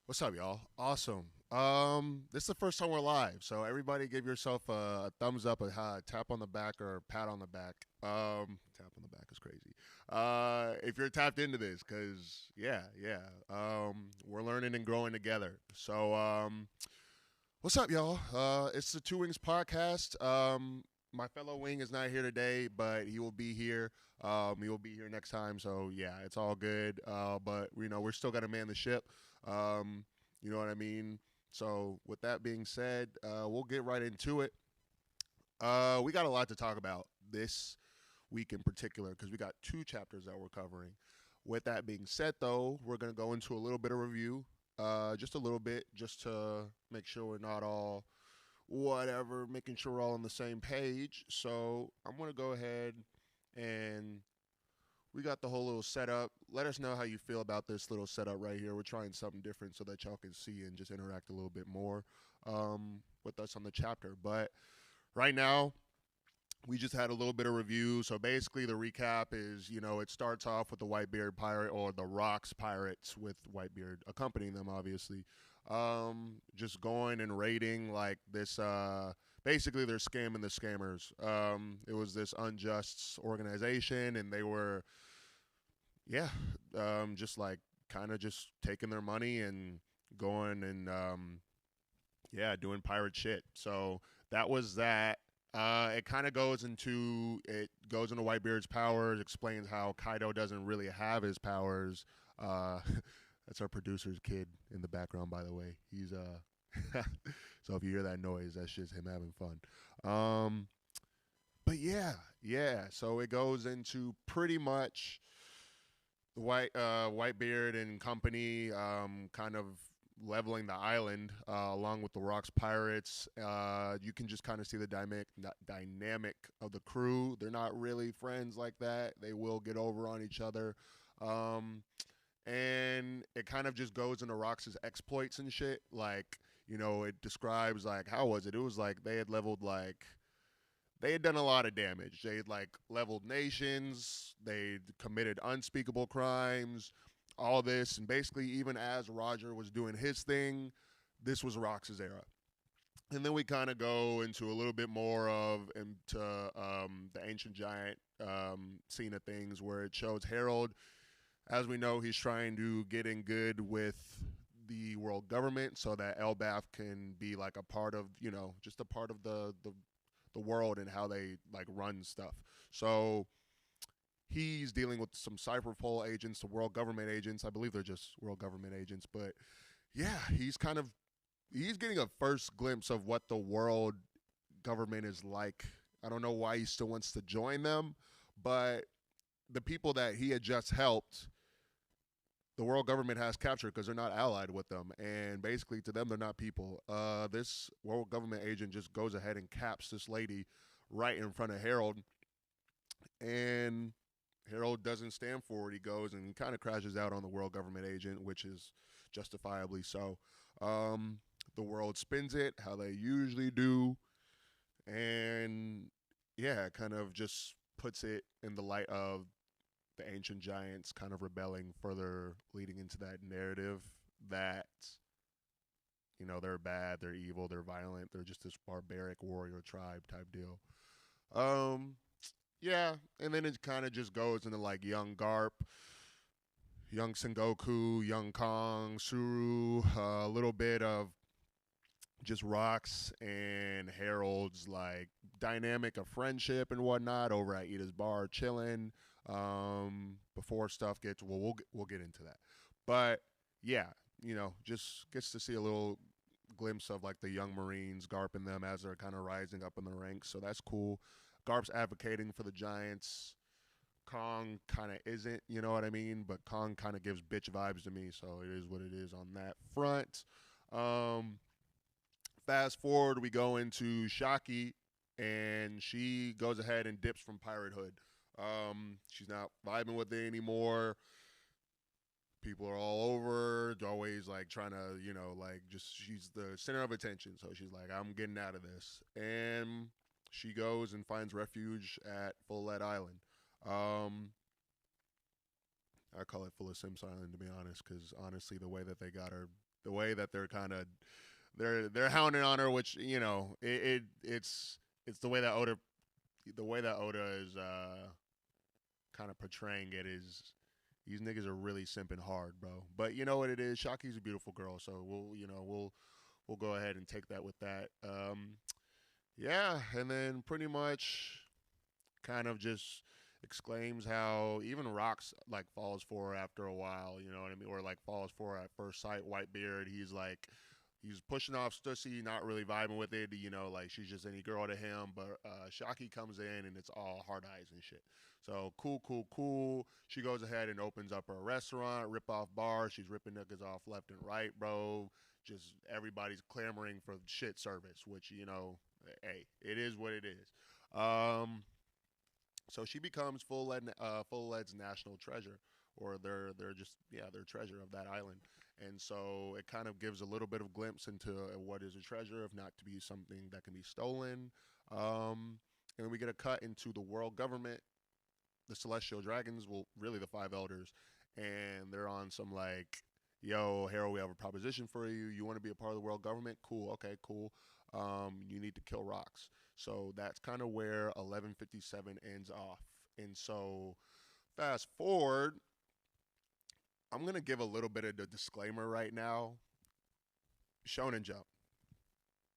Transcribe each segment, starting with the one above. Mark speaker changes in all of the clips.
Speaker 1: What's up, y'all? Awesome. This is the first time we're live, so everybody give yourself a thumbs up, a tap on the back, or a pat on the back. Tap on the back is crazy. If you're tapped into this, cause yeah. We're learning and growing together. So, what's up, y'all? It's the Two Wings podcast. My fellow wing is not here today, but he will be here. He will be here next time. So yeah, it's all good. But we're still gonna man the ship. Um, you know what I mean? So with that being said, we'll get right into it. We got a lot to talk about this week in particular because we got two chapters that we're covering. With that being said, though, we're gonna go into a little bit of review, just a little bit, just to make sure we're not all whatever, making sure we're all on the same page. So I'm gonna go ahead and we got the whole little setup. Let us know how you feel about this little setup right here. We're trying something different so that y'all can see and just interact a little bit more with us on the chapter. But right now, we just had a little bit of review. So basically, the recap is, it starts off with the Whitebeard pirate or the Rocks pirates with Whitebeard accompanying them, obviously. Just going and raiding like this. Basically, they're scamming the scammers. It was this unjust organization, and they were, yeah, just like kind of just taking their money and going and yeah, doing pirate shit. So that was that. It kind of goes into Whitebeard's powers, explains how Kaido doesn't really have his powers. Uh, that's our producer's kid in the background, by the way. He's so if you hear that noise, that's just him having fun. But yeah. So it goes into pretty much the Whitebeard and company, kind of leveling the island along with the Rocks pirates. You can just kind of see the dynamic of the crew. They're not really friends like that. They will get over on each other. Um, and it kind of just goes into Rocks' exploits and shit. Like, it describes like how was it? It was like they had done a lot of damage. They had like leveled nations. They'd committed unspeakable crimes. All this, and basically, even as Roger was doing his thing, this was Rox's era. And then we kind of go into a little bit more of into the ancient giant scene of things, where it shows Harold. As we know, he's trying to get in good with the world government so that Elbaf can be like a part of, just a part of the world and how they like run stuff. So he's dealing with some Cyberpol agents, the world government agents. I believe they're just world government agents, but yeah, he's getting a first glimpse of what the world government is like. I don't know why he still wants to join them, but the people that he had just helped, the world government has captured because they're not allied with them, and basically to them they're not people. This world government agent just goes ahead and caps this lady right in front of Harold, and Harold doesn't stand for it. He goes and kind of crashes out on the world government agent, which is justifiably so. Um, the world spins it how they usually do, and yeah, kind of just puts it in the light of the ancient giants kind of rebelling, further leading into that narrative that they're bad, they're evil, they're violent, they're just this barbaric warrior tribe type deal. Um, yeah, and then it kind of just goes into like young Garp, young Sengoku, young Kong, Suru, a little bit of just Rocks and Harold's like dynamic of friendship and whatnot over at Ida's bar, chilling. Before stuff gets we'll get into that, but yeah, just gets to see a little glimpse of like the young Marines, Garp and them as they're kind of rising up in the ranks. So that's cool. Garp's advocating for the Giants. Kong kind of isn't, you know what I mean? But Kong kind of gives bitch vibes to me, so it is what it is on that front. Um, Fast forward, we go into Shaki, and she goes ahead and dips from piratehood. She's not vibing with it anymore. People are all over her, always like trying to, like just she's the center of attention. So she's like, I'm getting out of this. And she goes and finds refuge at Full Lead Island. Um, I call it Full of Sims Island, to be honest, because honestly, the way that they got her the way that they're kind of they're hounding on her, which it's the way that Oda is kind of portraying it is these niggas are really simping hard, bro. But you know what it is? Shaki's a beautiful girl, so we'll go ahead and take that with that. Yeah, and then pretty much kind of just exclaims how even Rocks like falls for her after a while, you know what I mean, or like falls for her at first sight. Whitebeard, he's pushing off Stussy, not really vibing with it, like she's just any girl to him. But Shaki comes in and it's all hard eyes and shit. So cool, cool, cool. She goes ahead and opens up her restaurant, rip off bar. She's ripping niggas off left and right, bro. Just everybody's clamoring for shit service, which hey, it is what it is. So she becomes Full Lead's national treasure, or they're just their treasure of that island. And so it kind of gives a little bit of glimpse into what is a treasure, if not to be something that can be stolen. And then we get a cut into the world government, the Celestial Dragons, well, really the Five Elders, and they're on some like, yo, Harold, we have a proposition for you. You want to be a part of the world government? Cool. Okay, cool. You need to kill Rocks. So that's kind of where 1157 ends off. And so fast forward, I'm going to give a little bit of the disclaimer right now. Shonen Jump,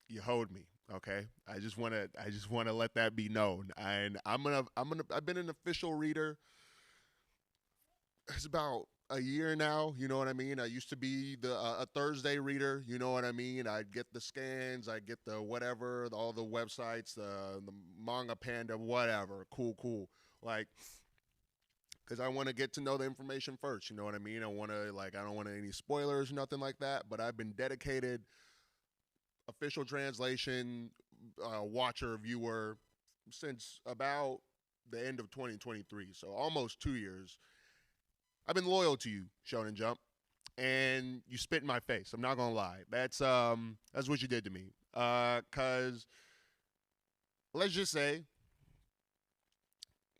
Speaker 1: you hold me, okay? I just want to let that be known. And I've been an official reader. It's about a year now, you know what I mean? I used to be a Thursday reader, you know what I mean? I'd get the scans, I'd get the whatever, all the websites, the Manga Panda, whatever. Cool. Like, because I want to get to know the information first, you know what I mean? I don't want any spoilers, nothing like that. But I've been dedicated official translation watcher, viewer since about the end of 2023, so almost 2 years. I've been loyal to you, Shonen Jump, and you spit in my face. I'm not gonna lie. That's what you did to me. Cause let's just say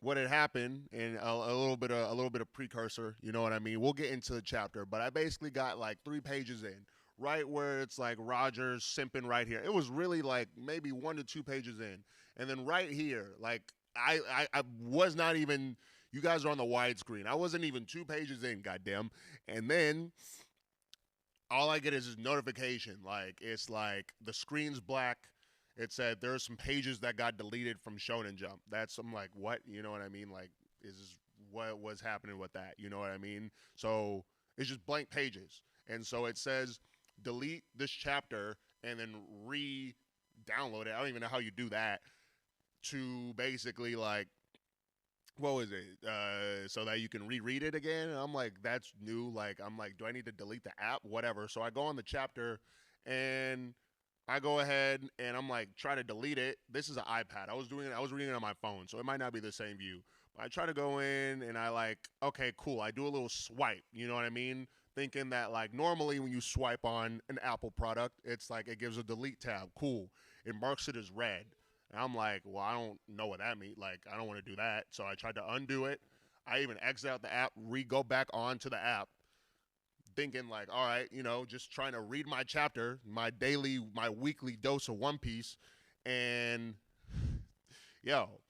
Speaker 1: what had happened, and a little bit of precursor. You know what I mean? We'll get into the chapter, but I basically got like 3 pages in, right where it's like Rogers simping right here. It was really like maybe 1 to 2 pages in, and then right here, like I was not even. You guys are on the widescreen. I wasn't even 2 pages in, goddamn. And then all I get is this notification. Like, it's like the screen's black. It said there's some pages that got deleted from Shonen Jump. I'm like, what? You know what I mean? Like, is this what was happening with that? You know what I mean? So it's just blank pages. And so it says delete this chapter and then re-download it. I don't even know how you do that to basically like, what was it? So that you can reread it again. And I'm like, that's new. Like, I'm like, do I need to delete the app? Whatever. So I go on the chapter and I go ahead and I'm like, try to delete it. This is an iPad. I was reading it on my phone, so it might not be the same view. But I try to go in and I like, okay, cool. I do a little swipe. You know what I mean? Thinking that like normally when you swipe on an Apple product, it's like it gives a delete tab. Cool. It marks it as red. And I'm like, well, I don't know what that means. Like, I don't want to do that. So I tried to undo it. I even exit out the app, go back onto the app, thinking like, all right, just trying to read my chapter, my weekly dose of One Piece. And, yo,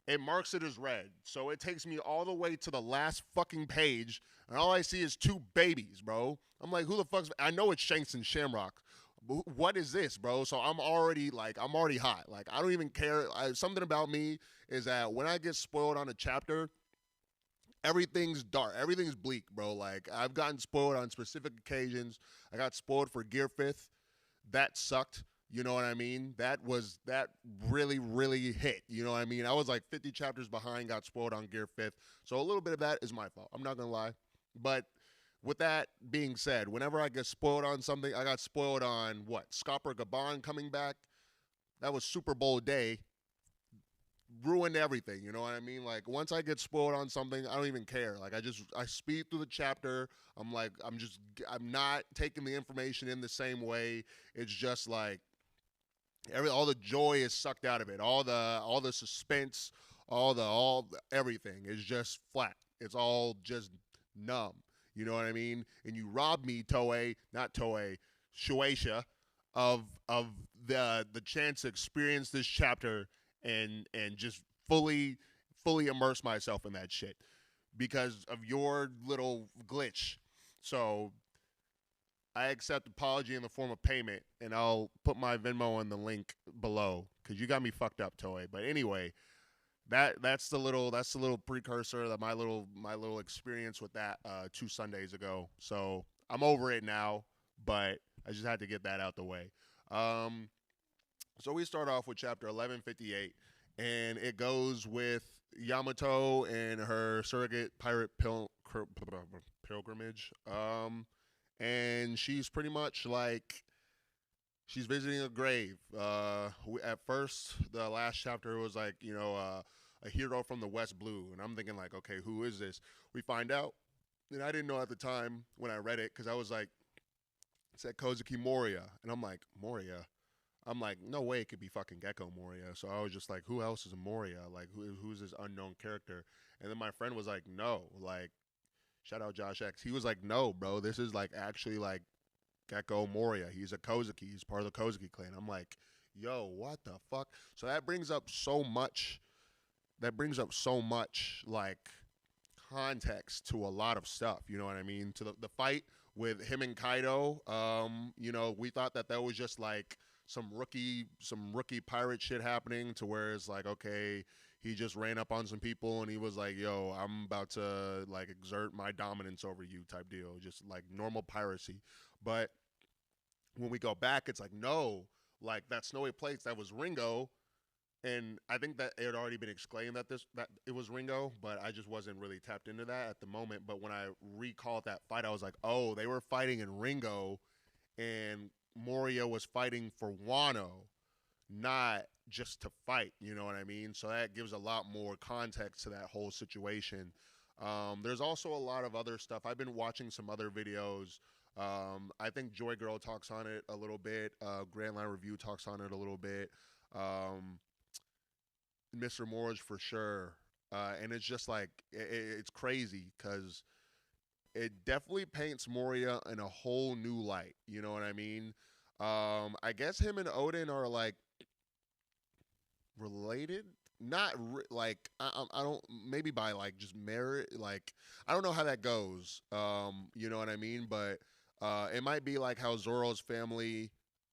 Speaker 1: it marks it as red. So it takes me all the way to the last fucking page. And all I see is 2 babies, bro. I'm like, who the fuck's... I know it's Shanks and Shamrock. What is this, bro? So I'm already hot. Like, I don't even care. Something about me is that when I get spoiled on a chapter, everything's dark. Everything's bleak, bro. Like, I've gotten spoiled on specific occasions. I got spoiled for Gear 5th. That sucked. You know what I mean? That really, really hit. You know what I mean? I was like 50 chapters behind, got spoiled on Gear 5th. So a little bit of that is my fault. I'm not going to lie. But with that being said, whenever I get spoiled on something, I got spoiled on Scopper Gabon coming back. That was Super Bowl day. Ruined everything, you know what I mean? Like, once I get spoiled on something, I don't even care. Like, I speed through the chapter. I'm not taking the information in the same way. It's just like all the joy is sucked out of it. All the suspense, everything is just flat. It's all just numb. You know what I mean? And you robbed me, not Toei. Shueisha of the chance to experience this chapter and just fully immerse myself in that shit because of your little glitch. So I accept apology in the form of payment, and I'll put my Venmo in the link below because you got me fucked up, Toy. But anyway, that's the little precursor that my little experience with that 2 Sundays ago. So I'm over it now, but I just had to get that out the way. Um, so we start off with chapter 1158, and it goes with Yamato and her surrogate pirate pilgrimage. And she's pretty much like she's visiting a grave. At first, the last chapter was like a hero from the West Blue, and I'm thinking like, okay, who is this? We find out, and I didn't know at the time when I read it because I was like, it said Kozuki Moria, and I'm like Moria. I'm like, no way it could be fucking Gecko Moria. So I was just like, who else is a Moria? Like, who's this unknown character? And then my friend was like, no, like, shout out Josh X. He was like, no, bro, this is like actually like Gecko Moria. He's a Kozuki. He's part of the Kozuki clan. I'm like, yo, what the fuck? So that brings up so much. That brings up so much like context to a lot of stuff. You know what I mean? To the fight with him and Kaido. We thought that was just like some rookie pirate shit happening to where it's like, okay, he just ran up on some people and he was like, yo, I'm about to like exert my dominance over you type deal, just like normal piracy. But when we go back, it's like, no, like that snowy place, that was Ringo. And I think that it had already been explained that it was Ringo, but I just wasn't really tapped into that at the moment. But when I recalled that fight, I was like, oh, they were fighting in Ringo, and Moria was fighting for Wano, not just to fight. You know what I mean? So that gives a lot more context to that whole situation. There's also a lot of other stuff. I've been watching some other videos. I think Joy Girl talks on it a little bit. Grand Line Review talks on it a little bit. Mr. Morge for sure. And it's just like, it's crazy because it definitely paints Moria in a whole new light. You know what I mean? I guess him and Odin are like related. Not like I don't, maybe by like just merit. Like I don't know how that goes. You know what I mean? But it might be like how Zoro's family,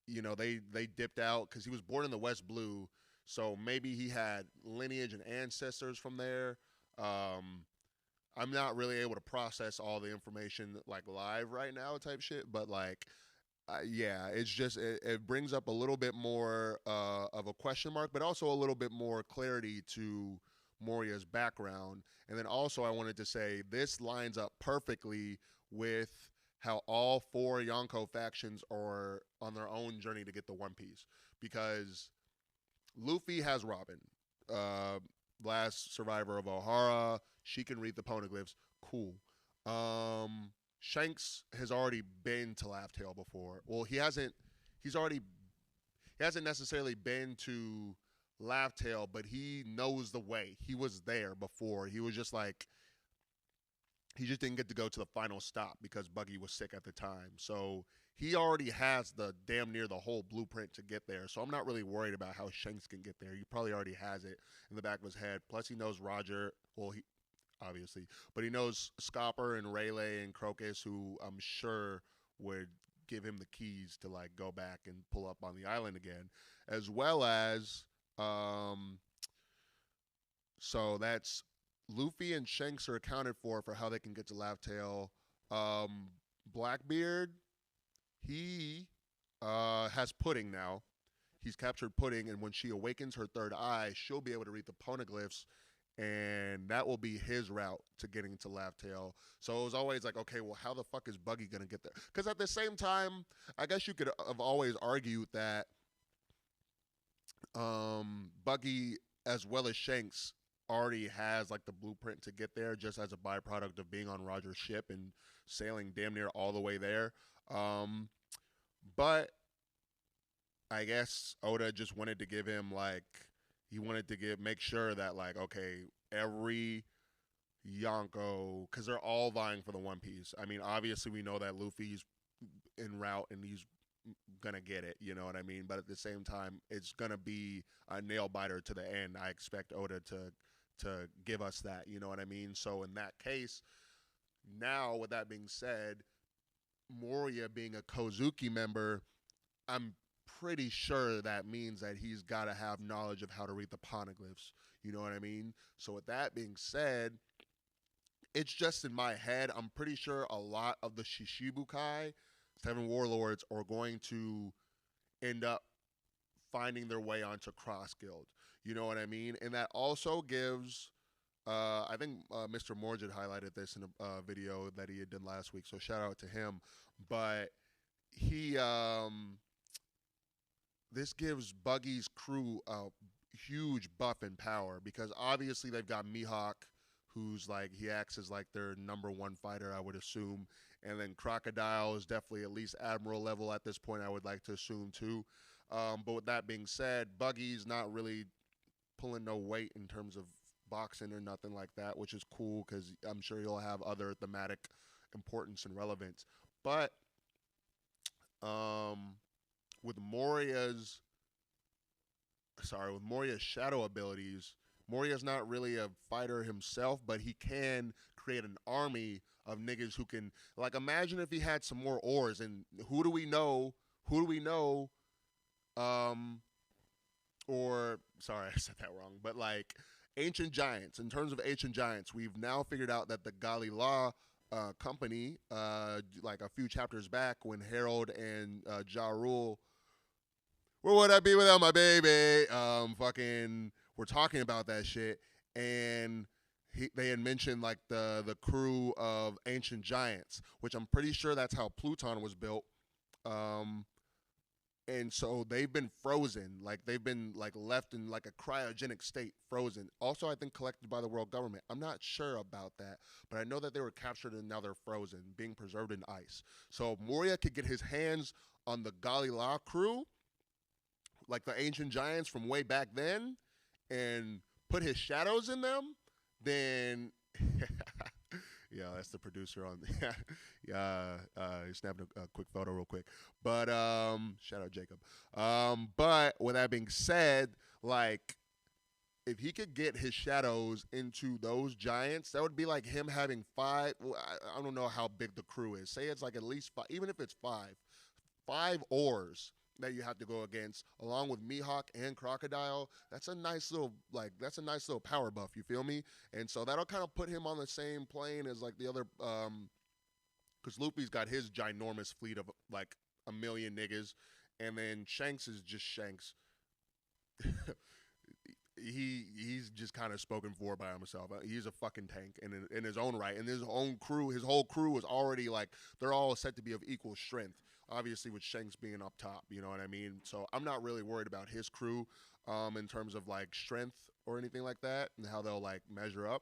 Speaker 1: they dipped out because he was born in the West Blue. So maybe he had lineage and ancestors from there. I'm not really able to process all the information like live right now type shit, but like yeah, it's just it brings up a little bit more of a question mark, but also a little bit more clarity to Moria's background. And then also I wanted to say this lines up perfectly with how all four Yonko factions are on their own journey to get the One Piece, because Luffy has Robin, uh, last survivor of Ohara. She can read the poneglyphs. Cool. Shanks has already been to Laugh Tale before. Well, he hasn't. He hasn't necessarily been to Laugh Tale, but he knows the way. He was there before. He was just like he just didn't get to go to the final stop because Buggy was sick at the time. So he already has the damn near the whole blueprint to get there. So I'm not really worried about how Shanks can get there. He probably already has it in the back of his head. Plus he knows Roger. Well, he obviously, but he knows Scopper and Rayleigh and Crocus, who I'm sure would give him the keys to like go back and pull up on the island again, as well as so that's Luffy and Shanks are accounted for how they can get to Laugh Tale. Blackbeard, he has Pudding now. He's captured Pudding, and when she awakens her third eye, she'll be able to read the poneglyphs, and that will be his route to getting to Laugh Tale. So it was always like, okay, well, how the fuck is Buggy gonna get there? Because at the same time, I guess you could have always argued that Buggy, as well as Shanks, already has like the blueprint to get there, just as a byproduct of being on Roger's ship and sailing damn near all the way there. But I guess Oda just wanted to give him like he wanted to make sure that like, okay, every Yonko, because they're all vying for the One Piece. I mean, obviously we know that Luffy's en route and he's gonna get it. You know what I mean? But at the same time, it's gonna be a nail biter to the end. I expect Oda to give us that. You know what I mean? So in that case, now with that being said, Moria being a Kozuki member, I'm pretty sure that means that he's got to have knowledge of how to read the poneglyphs. You know what I mean? So with that being said, it's just in my head. I'm pretty sure a lot of the Shishibukai, Seven Warlords, are going to end up finding their way onto Cross Guild. You know what I mean? And that also gives. I think Mr. Morgid highlighted this in a video that he had done last week, so shout out to him. But he, this gives Buggy's crew a huge buff in power because obviously they've got Mihawk, who's like he acts as like their number one fighter, I would assume, and then Crocodile is definitely at least admiral level at this point. I would like to assume too. But with that being said, Buggy's not really pulling no weight in terms of boxing or nothing like that, which is cool because I'm sure he'll have other thematic importance and relevance. But with Moria's shadow abilities, Moria's not really a fighter himself, but he can create an army of niggas who can, like, imagine if he had some more ores. And who do we know? Or sorry, I said that wrong, but like ancient giants. In terms of ancient giants, we've now figured out that the Galila company, like a few chapters back, when Harold and Ja Rule, where would I be without my baby? Fucking, we're talking about that shit, and they had mentioned like the crew of ancient giants, which I'm pretty sure that's how Pluton was built. And so they've been frozen, like they've been like left in like a cryogenic state, frozen. Also, I think collected by the world government. I'm not sure about that, but I know that they were captured and now they're frozen, being preserved in ice. So if Moria could get his hands on the Galila crew, like the ancient giants from way back then, and put his shadows in them, then yeah, that's the producer on. Yeah, he snapped a quick photo real quick. But shout out Jacob. But with that being said, like if he could get his shadows into those giants, that would be like him having five. Well, I don't know how big the crew is. Say it's like at least five, even if it's five ores that you have to go against, along with Mihawk and Crocodile. That's a nice little power buff. You feel me? And so that'll kind of put him on the same plane as like the other, because Luffy's got his ginormous fleet of like a million niggas, and then Shanks is just Shanks. He's just kind of spoken for by himself. He's a fucking tank in his own right, and his whole crew is already like they're all said to be of equal strength. Obviously, with Shanks being up top, you know what I mean. So I'm not really worried about his crew, in terms of like strength or anything like that, and how they'll like measure up.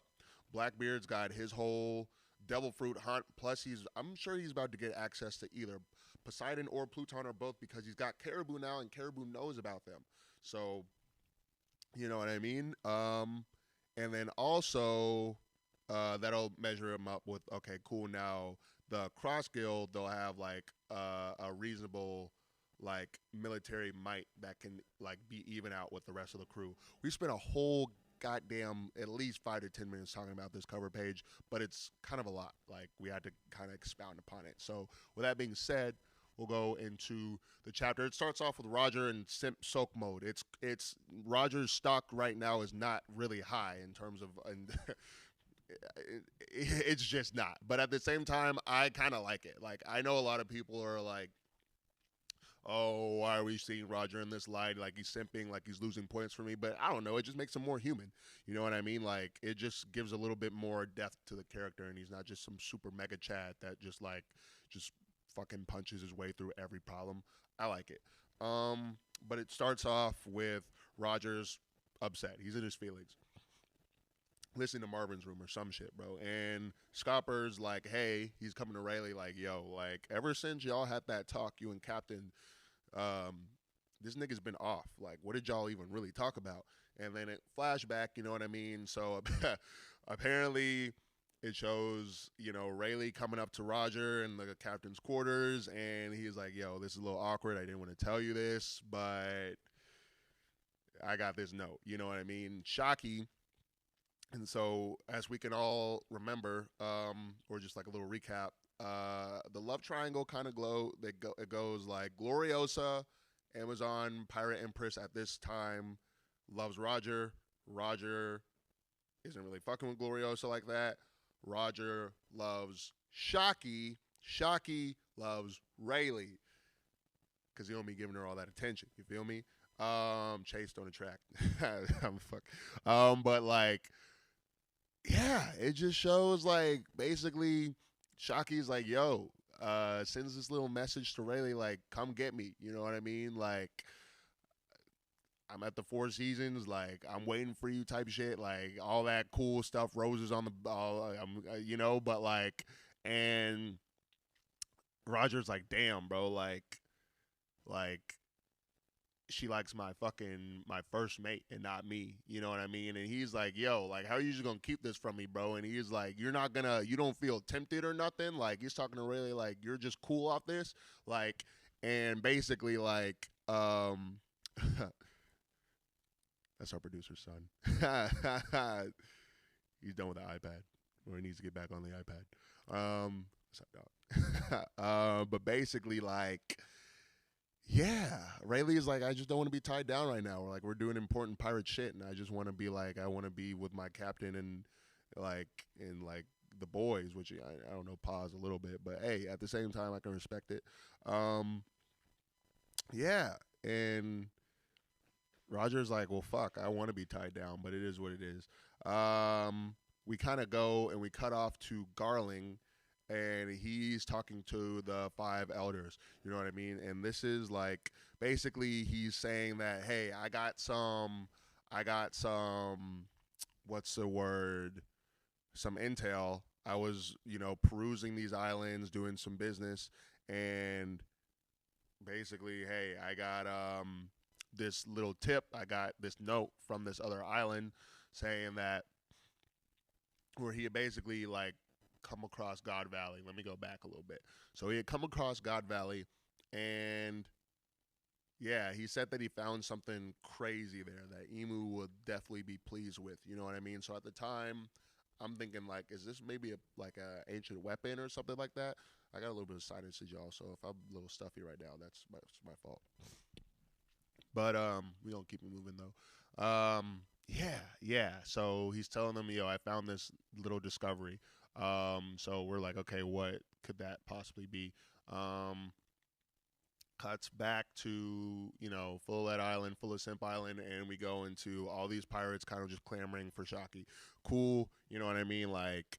Speaker 1: Blackbeard's got his whole Devil Fruit hunt. Plus, I'm sure he's about to get access to either Poseidon or Pluton or both because he's got Caribou now, and Caribou knows about them. So you know what I mean? And then also, that'll measure him up with, okay, cool. Now, the Cross Guild, they'll have like a reasonable like military might that can like be even out with the rest of the crew. We spent a whole goddamn at least 5 to 10 minutes talking about this cover page, but it's kind of a lot. Like we had to kind of expound upon it. So with that being said, we'll go into the chapter. It starts off with Roger in simp soak mode. It's Roger's stock right now is not really high in terms of, and it's just not. But at the same time, I kind of like it. Like I know a lot of people are like, oh, why are we seeing Roger in this light? Like he's simping, like he's losing points for me. But I don't know. It just makes him more human. You know what I mean? Like it just gives a little bit more depth to the character, and he's not just some super mega Chad that just fucking punches his way through every problem. I like it. But it starts off with Roger's upset. He's in his feelings. Listening to Marvin's Room or some shit, bro. And Scopper's like, hey, he's coming to Rayleigh like, yo, like, ever since y'all had that talk, you and Captain, this nigga's been off. Like, what did y'all even really talk about? And then it flashback, you know what I mean? So apparently it shows, Rayleigh coming up to Roger in the captain's quarters, and he's like, "Yo, this is a little awkward. I didn't want to tell you this, but I got this note." You know what I mean? Shocky. And so, as we can all remember, or just like a little recap, the love triangle kind of it goes like Gloriosa, Amazon Pirate Empress at this time, loves Roger. Roger isn't really fucking with Gloriosa like that. Roger loves Shocky. Shocky loves Rayleigh because he don't be giving her all that attention. You feel me? Chase don't attract. I'm fuck. But like, yeah, it just shows like basically Shocky's like, yo, sends this little message to Rayleigh like, come get me. You know what I mean? Like, I'm at the Four Seasons, like I'm waiting for you, type shit, like all that cool stuff, roses on the, but like, and Roger's like, damn, bro, like she likes my first mate and not me, you know what I mean? And he's like, yo, like how are you just gonna keep this from me, bro? And he's like, you don't feel tempted or nothing, like he's talking to Rayleigh like you're just cool off this, like, and basically like, that's our producer's son. He's done with the iPad, or he needs to get back on the iPad. What's up, dog? But basically, like, yeah, Rayleigh is like, I just don't want to be tied down right now. We're doing important pirate shit, and I just want to be like, I want to be with my captain and like the boys, which I don't know, pause a little bit, but hey, at the same time, I can respect it. Yeah, and Roger's like, well, fuck, I want to be tied down, but it is what it is. We kind of go and we cut off to Garling, and he's talking to the five elders. You know what I mean? And this is like basically he's saying that, hey, I got some, what's the word? Some intel. I was, perusing these islands, doing some business, and basically, hey, I got this little tip. I got this note from this other island saying that where he had basically like come across God Valley. Let me go back a little bit. So he had come across God Valley, and yeah, he said that he found something crazy there that Emu would definitely be pleased with. You know what I mean? So at the time, I'm thinking like, is this maybe a ancient weapon or something like that? I got a little bit of sinus, y'all, so if I'm a little stuffy right now, that's my fault. But we don't keep it moving though. Yeah. So he's telling them, yo, I found this little discovery. So we're like, okay, what could that possibly be? Cuts back to Full Lead Island, Full of Simp Island, and we go into all these pirates kind of just clamoring for Shocky. Cool, you know what I mean? Like,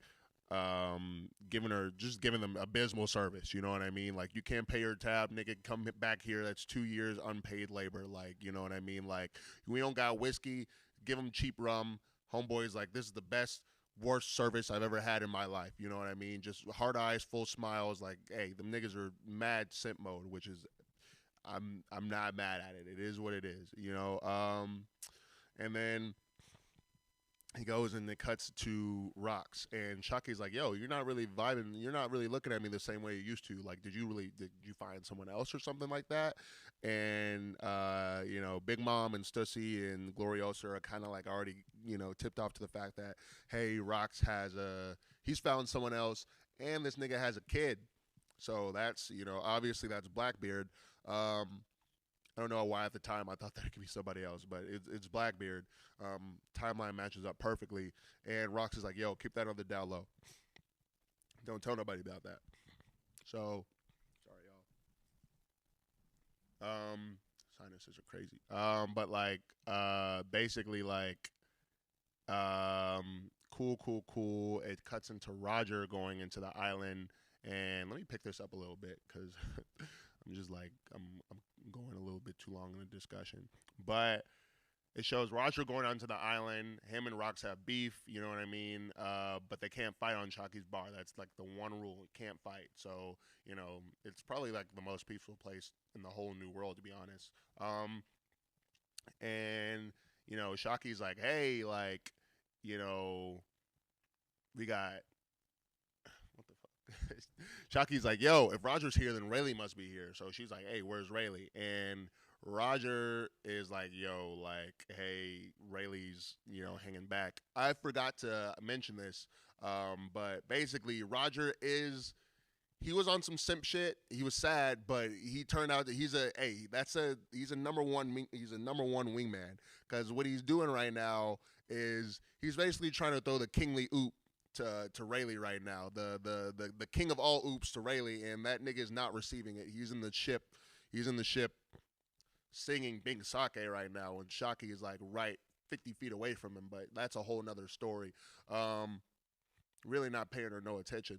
Speaker 1: giving them abysmal service. You know what I mean? Like, you can't pay your tab, nigga. Come back here. That's 2 years unpaid labor. Like, you know what I mean? Like, we don't got whiskey. Give them cheap rum. Homeboys, like, this is the best, worst service I've ever had in my life. You know what I mean? Just hard eyes, full smiles. Like, hey, them niggas are mad simp mode, which is, I'm not mad at it. It is what it is. And then he goes and it cuts to Rocks, and Shocky's like, yo, you're not really vibing, you're not really looking at me the same way you used to. Like, did you find someone else or something like that? And Big Mom and Stussy and Gloriosa are kind of like already tipped off to the fact that, hey, Rocks he's found someone else, and this nigga has a kid. So that's obviously that's Blackbeard. I don't know why at the time I thought that it could be somebody else, but it's Blackbeard. Timeline matches up perfectly, and Rox is like, yo, keep that on the down low. Don't tell nobody about that. So, sorry, y'all. Sinuses are crazy. But like, basically like, cool. It cuts into Roger going into the island, and let me pick this up a little bit because I'm just like I'm going a little bit too long in the discussion, but it shows Roger going onto the island. Him and Rox have beef, you know what I mean? But they can't fight on Shocky's bar. That's like the one rule. You can't fight. So, it's probably like the most peaceful place in the whole new world, to be honest. And, Shocky's like, hey, like, we got Shaki's like, yo, if Roger's here, then Rayleigh must be here. So she's like, hey, where's Rayleigh? And Roger is like, yo, like, hey, Rayleigh's, hanging back. I forgot to mention this, but basically, Roger is. He was on some simp shit. He was sad, but he turned out that he's a number one wingman because what he's doing right now is he's basically trying to throw the kingly oop to Rayleigh right now, the king of all oops to Rayleigh, and that nigga is not receiving it. He's in the ship singing Big Sake right now, and Shaki is like right 50 feet away from him, but that's a whole nother story. Really not paying her no attention.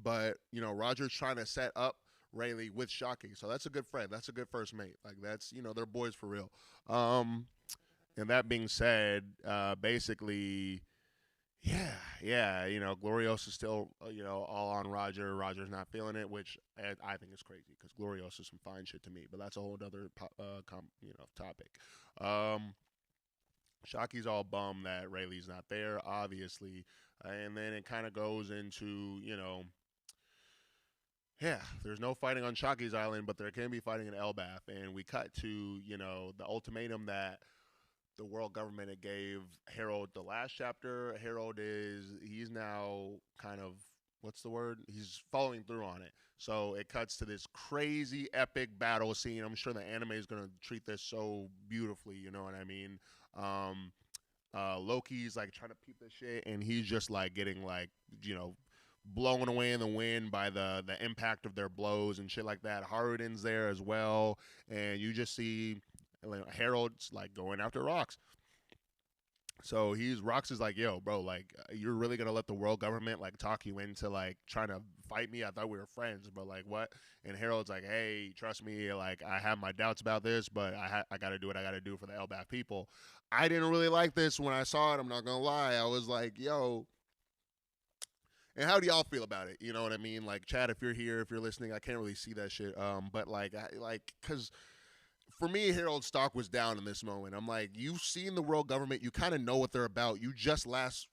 Speaker 1: But, Roger's trying to set up Rayleigh with Shaki. So that's a good friend. That's a good first mate. Like, that's, they're boys for real. And that being said, basically, yeah, Gloriosa's still, all on Roger. Roger's not feeling it, which I think is crazy because Gloriosa's some fine shit to me. But that's a whole other, topic. Shaki's all bummed that Rayleigh's not there, obviously. And then it kind of goes into, yeah, there's no fighting on Shaki's Island, but there can be fighting in Elbath. And we cut to, the ultimatum that the world government had gave Harold the last chapter. He's now kind of, what's the word? He's following through on it. So it cuts to this crazy epic battle scene. I'm sure the anime is going to treat this so beautifully, you know what I mean? Loki's like trying to peep this shit, and he's just like getting like, blown away in the wind by the impact of their blows and shit like that. Haruden's there as well, and you just see Harold's like going after Rocks. So Rocks is like, yo, bro, like you're really gonna let the world government like talk you into like trying to fight me? I thought we were friends, but like what? And Harold's like, hey, trust me, like I have my doubts about this, but I gotta do what I gotta do for the Elbath people. I didn't really like this when I saw it. I'm not gonna lie. I was like, yo. And how do y'all feel about it? You know what I mean? Like, Chad, if you're here, if you're listening, I can't really see that shit. But cause for me, Harold's stock was down in this moment. I'm like, you've seen the world government. You kind of know what they're about. You just last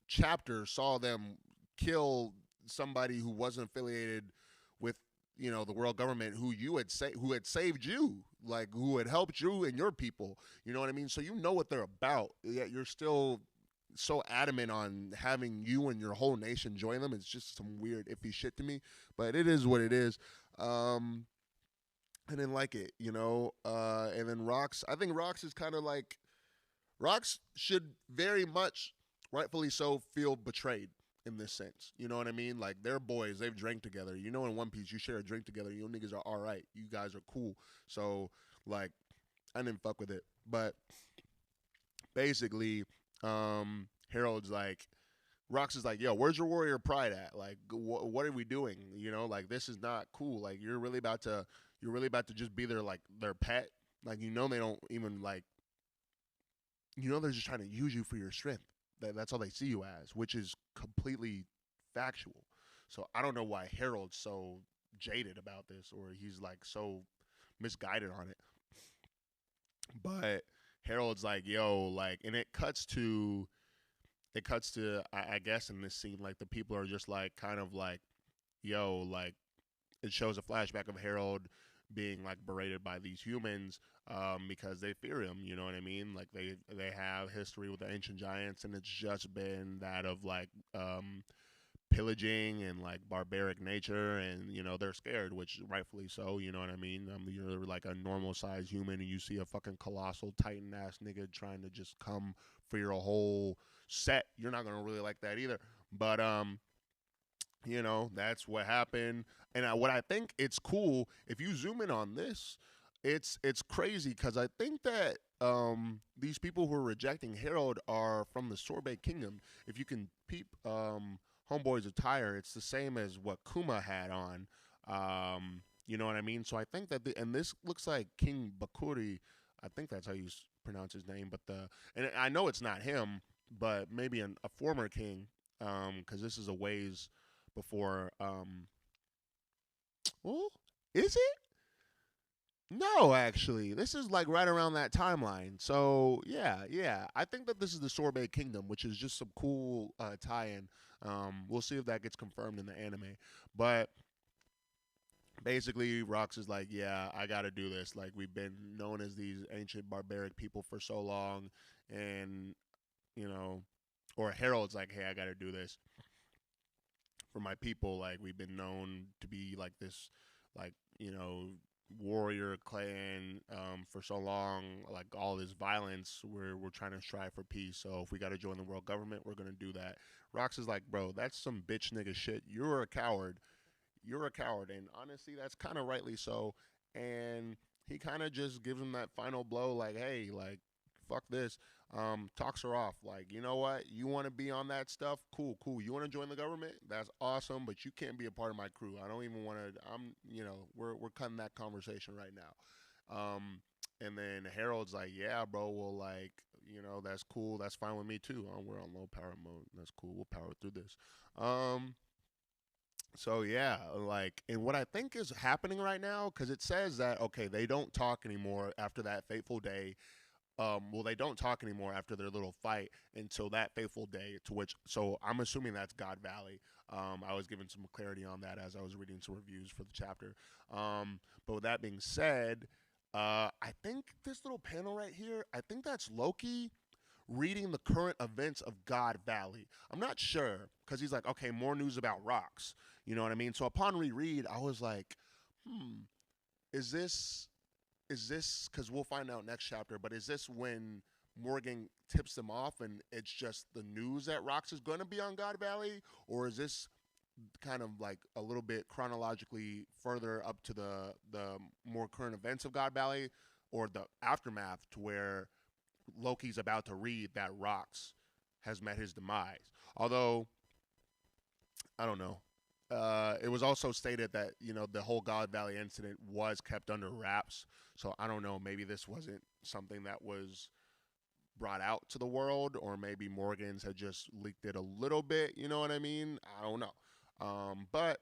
Speaker 1: chapter saw them kill somebody who wasn't affiliated with, the world government who had saved you, like who had helped you and your people. You know what I mean? So you know what they're about. Yet you're still so adamant on having you and your whole nation join them. It's just some weird iffy shit to me. But it is what it is. I didn't like it, and then I think Rocks is kind of like, Rocks should very much, rightfully so, feel betrayed in this sense. You know what I mean? Like, they're boys. They've drank together. In One Piece, you share a drink together. You niggas are all right. You guys are cool. So, like, I didn't fuck with it. But basically, Harold's like, Rocks is like, yo, where's your warrior pride at? Like, what are we doing? Like, this is not cool. Like, you're really about to just be their pet. Like, they don't even like, they're just trying to use you for your strength. That's all they see you as, which is completely factual. So I don't know why Harold's so jaded about this, or he's like so misguided on it. But Harold's like, yo, like, and it cuts to, I guess in this scene, like the people are just like, kind of like, yo, like, it shows a flashback of Harold being like berated by these humans because they fear him. You know what I mean? Like they have history with the ancient giants, and it's just been that of like pillaging and like barbaric nature, and they're scared, which rightfully so. You know what I mean? You're like a normal sized human, and you see a fucking colossal titan ass nigga trying to just come for your whole set. You're not gonna really like that either. But that's what happened. And what I think it's cool, if you zoom in on this, it's crazy because I think that these people who are rejecting Harold are from the Sorbet Kingdom. If you can peep Homeboy's attire, it's the same as what Kuma had on. You know what I mean? So I think that and this looks like King Bakuri. I think that's how you pronounce his name. But and I know it's not him, but maybe a former king, because this is a ways before. Well, is it? No, actually, this is like right around that timeline. So yeah. I think that this is the Sorbet Kingdom, which is just some cool tie-in. We'll see if that gets confirmed in the anime. But basically, Rox is like, yeah, I got to do this. Like, we've been known as these ancient barbaric people for so long, and you know, or Harold's like, hey, I got to do this for my people. Like, we've been known to be like this, like, warrior clan for so long. Like, all this violence, we're trying to strive for peace. So if we got to join the world government, we're gonna do that. Rox is like, bro, that's some bitch nigga shit. You're a coward. You're a coward, and honestly, that's kind of rightly so. And he kind of just gives him that final blow, like, hey, like, fuck this. Talks her off, like, you know what? You want to be on that stuff? Cool, cool. You want to join the government? That's awesome, but you can't be a part of my crew. I don't even want to. We're cutting that conversation right now. And then Harold's like, yeah, bro. Well, like, that's cool. That's fine with me too. We're on low power mode. That's cool. We'll power through this. So yeah, like, and what I think is happening right now, because it says that okay, they don't talk anymore after that fateful day. Well, they don't talk anymore after their little fight until that fateful day. To which, so I'm assuming that's God Valley. I was given some clarity on that as I was reading some reviews for the chapter. But with that being said, I think this little panel right here, I think that's Loki reading the current events of God Valley. I'm not sure because he's like, okay, more news about rocks. You know what I mean? So upon reread, I was like, is this because we'll find out next chapter, but is this when Morgan tips them off and it's just the news that rocks is going to be on God Valley, or is this kind of like a little bit chronologically further up to the more current events of God Valley, or the aftermath to where Loki's about to read that Rox has met his demise. Although, I don't know. It was also stated that, the whole God Valley incident was kept under wraps. So I don't know. Maybe this wasn't something that was brought out to the world, or maybe Morgan's had just leaked it a little bit. You know what I mean? I don't know. But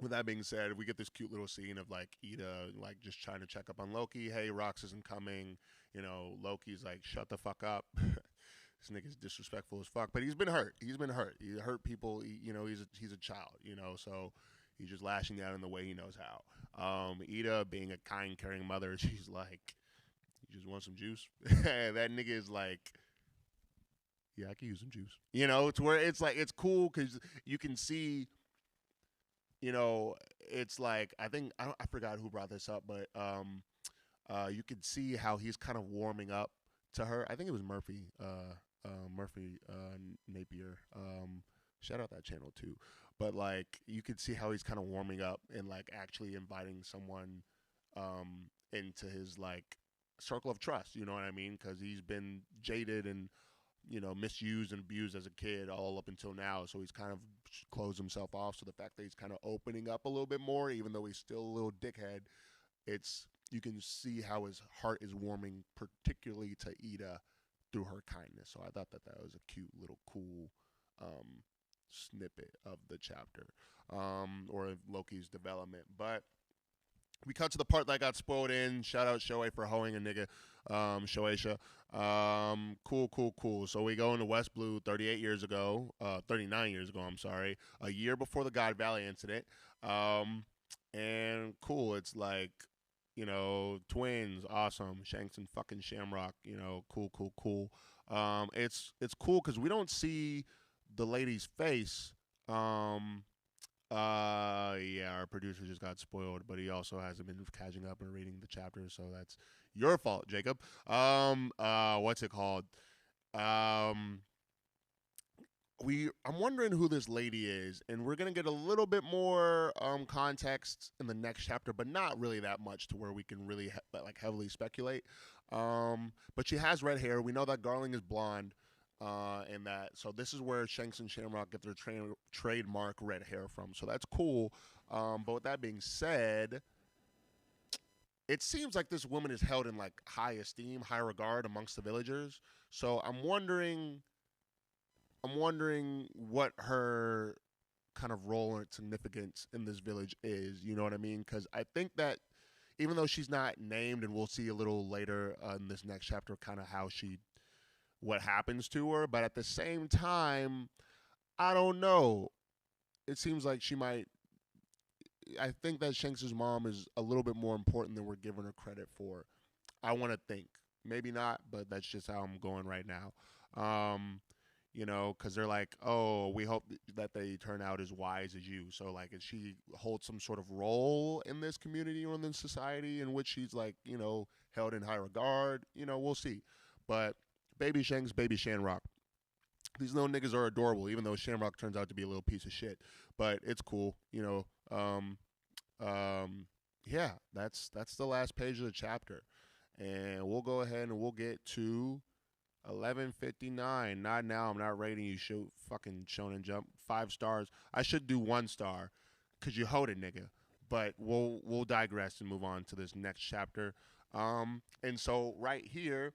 Speaker 1: with that being said, we get this cute little scene of like Ida like just trying to check up on Loki. Hey, Rox isn't coming. Loki's like, shut the fuck up. This nigga's disrespectful as fuck. But he's been hurt. He's been hurt. He hurt people. He's a child. So he's just lashing out in the way he knows how. Ida, being a kind, caring mother, she's like, you just want some juice? That nigga is like, yeah, I can use some juice. To where it's like, it's cool because you can see, it's like, I forgot who brought this up, but you could see how he's kind of warming up to her. I think it was Murphy Napier. Shout out that channel too. But like, you could see how he's kind of warming up and like actually inviting someone into his like circle of trust. You know what I mean? Because he's been jaded and misused and abused as a kid all up until now. So he's kind of closed himself off. So the fact that he's kind of opening up a little bit more, even though he's still a little dickhead, you can see how his heart is warming, particularly to Ida through her kindness. So I thought that was a cute little cool snippet of the chapter, or Loki's development. But we cut to the part that got spoiled in. Shout out Shoei for hoeing a nigga. Shoeisha. Cool. So we go into West Blue 39 years ago, I'm sorry. A year before the God Valley incident. And cool, it's like, twins, awesome. Shanks and fucking Shamrock, cool. It's cool because we don't see the lady's face. Yeah, our producer just got spoiled, but he also hasn't been catching up and reading the chapters, so that's your fault, Jacob. What's it called? I'm wondering who this lady is, and we're gonna get a little bit more context in the next chapter, but not really that much to where we can really heavily speculate. But she has red hair. We know that Garling is blonde. And that, so this is where Shanks and Shamrock get their trademark red hair from. So that's cool. But with that being said, it seems like this woman is held in like high esteem, high regard amongst the villagers. So I'm wondering what her kind of role and significance in this village is. You know what I mean? Because I think that even though she's not named, and we'll see a little later in this next chapter, kind of what happens to her, but at the same time, I don't know. It seems like she might. I think that Shanks's mom is a little bit more important than we're giving her credit for. I want to think. Maybe not, but that's just how I'm going right now. Um, because they're like, oh, we hope that they turn out as wise as you. So, like, if she holds some sort of role in this community or in this society in which she's, like, held in high regard, we'll see. But baby Shanks, baby Shamrock. These little niggas are adorable, even though Shamrock turns out to be a little piece of shit. But it's cool. Um, yeah, that's the last page of the chapter, and we'll go ahead and we'll get to 11:59. Not now. I'm not rating you. Shoot, fucking Shonen Jump 5 stars. I should do 1 star, cause you hold it, nigga. But we'll digress and move on to this next chapter. And so right here,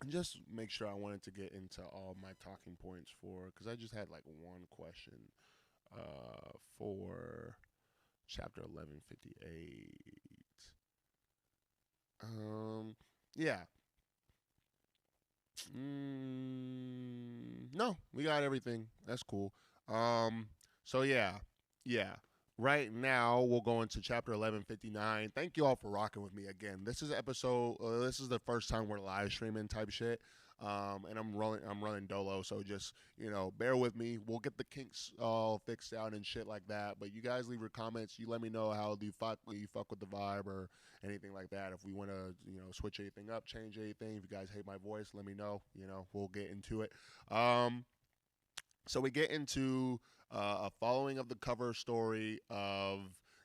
Speaker 1: and just make sure I wanted to get into all my talking points because I just had like one question for chapter 11:58. Yeah. No, we got everything. That's cool. So yeah. Right now we'll go into chapter 11:59. Thank you all for rocking with me again. This is episode. This is the first time we're live streaming type shit. And I'm running dolo, so just bear with me. We'll get the kinks all fixed out and shit like that. But you guys leave your comments. You let me know how you fuck with the vibe or anything like that. If we want to switch anything up, change anything. If you guys hate my voice, let me know. We'll get into it. So we get into a following of the cover story of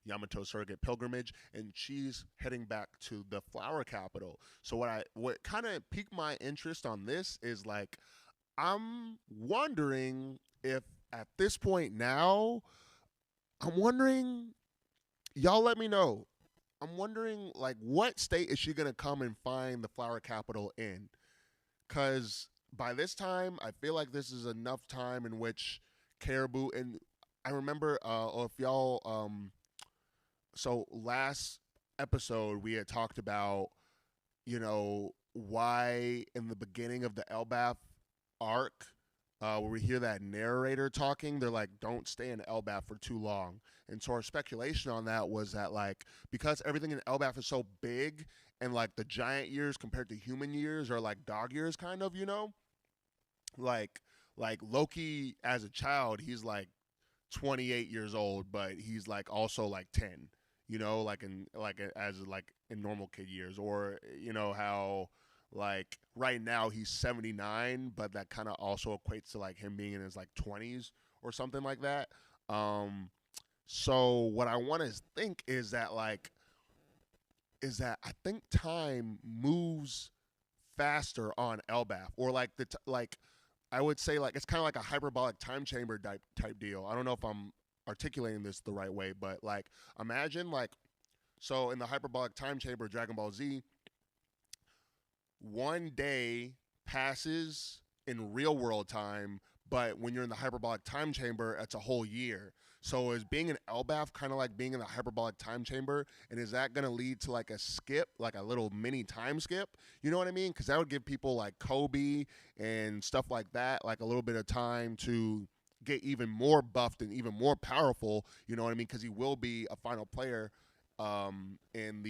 Speaker 1: Yamato Surrogate Pilgrimage, and she's heading back to the flower capital. So what kind of piqued my interest on this is like I'm wondering if at this point now, I'm wondering, y'all let me know. I'm wondering like what state is she gonna come and find the flower capital in? Cause by this time, I feel like this is enough time in which Caribou and I remember, if y'all, so last episode we had talked about, why in the beginning of the Elbath arc, where we hear that narrator talking, they're like, don't stay in Elbath for too long. And so our speculation on that was that, like, because everything in Elbath is so big and, like, the giant years compared to human years are like dog years, kind of, like, Loki as a child, he's like 28 years old, but he's like also like 10, as like in normal kid years, or how like right now he's 79, but that kind of also equates to like him being in his like 20s or something like that. So what I want to think is that I think time moves faster on Elbath, or like I would say like it's kind of like a hyperbolic time chamber type deal. I don't know if I'm articulating this the right way, but like imagine like, so in the hyperbolic time chamber of Dragon Ball Z, one day passes in real world time, but when you're in the hyperbolic time chamber, it's a whole year. So is being in Elbath kind of like being in the hyperbolic time chamber? And is that going to lead to like a skip, like a little mini time skip? You know what I mean? Because that would give people like Kobe and stuff like that, like a little bit of time to get even more buffed and even more powerful. You know what I mean? Because he will be a final player in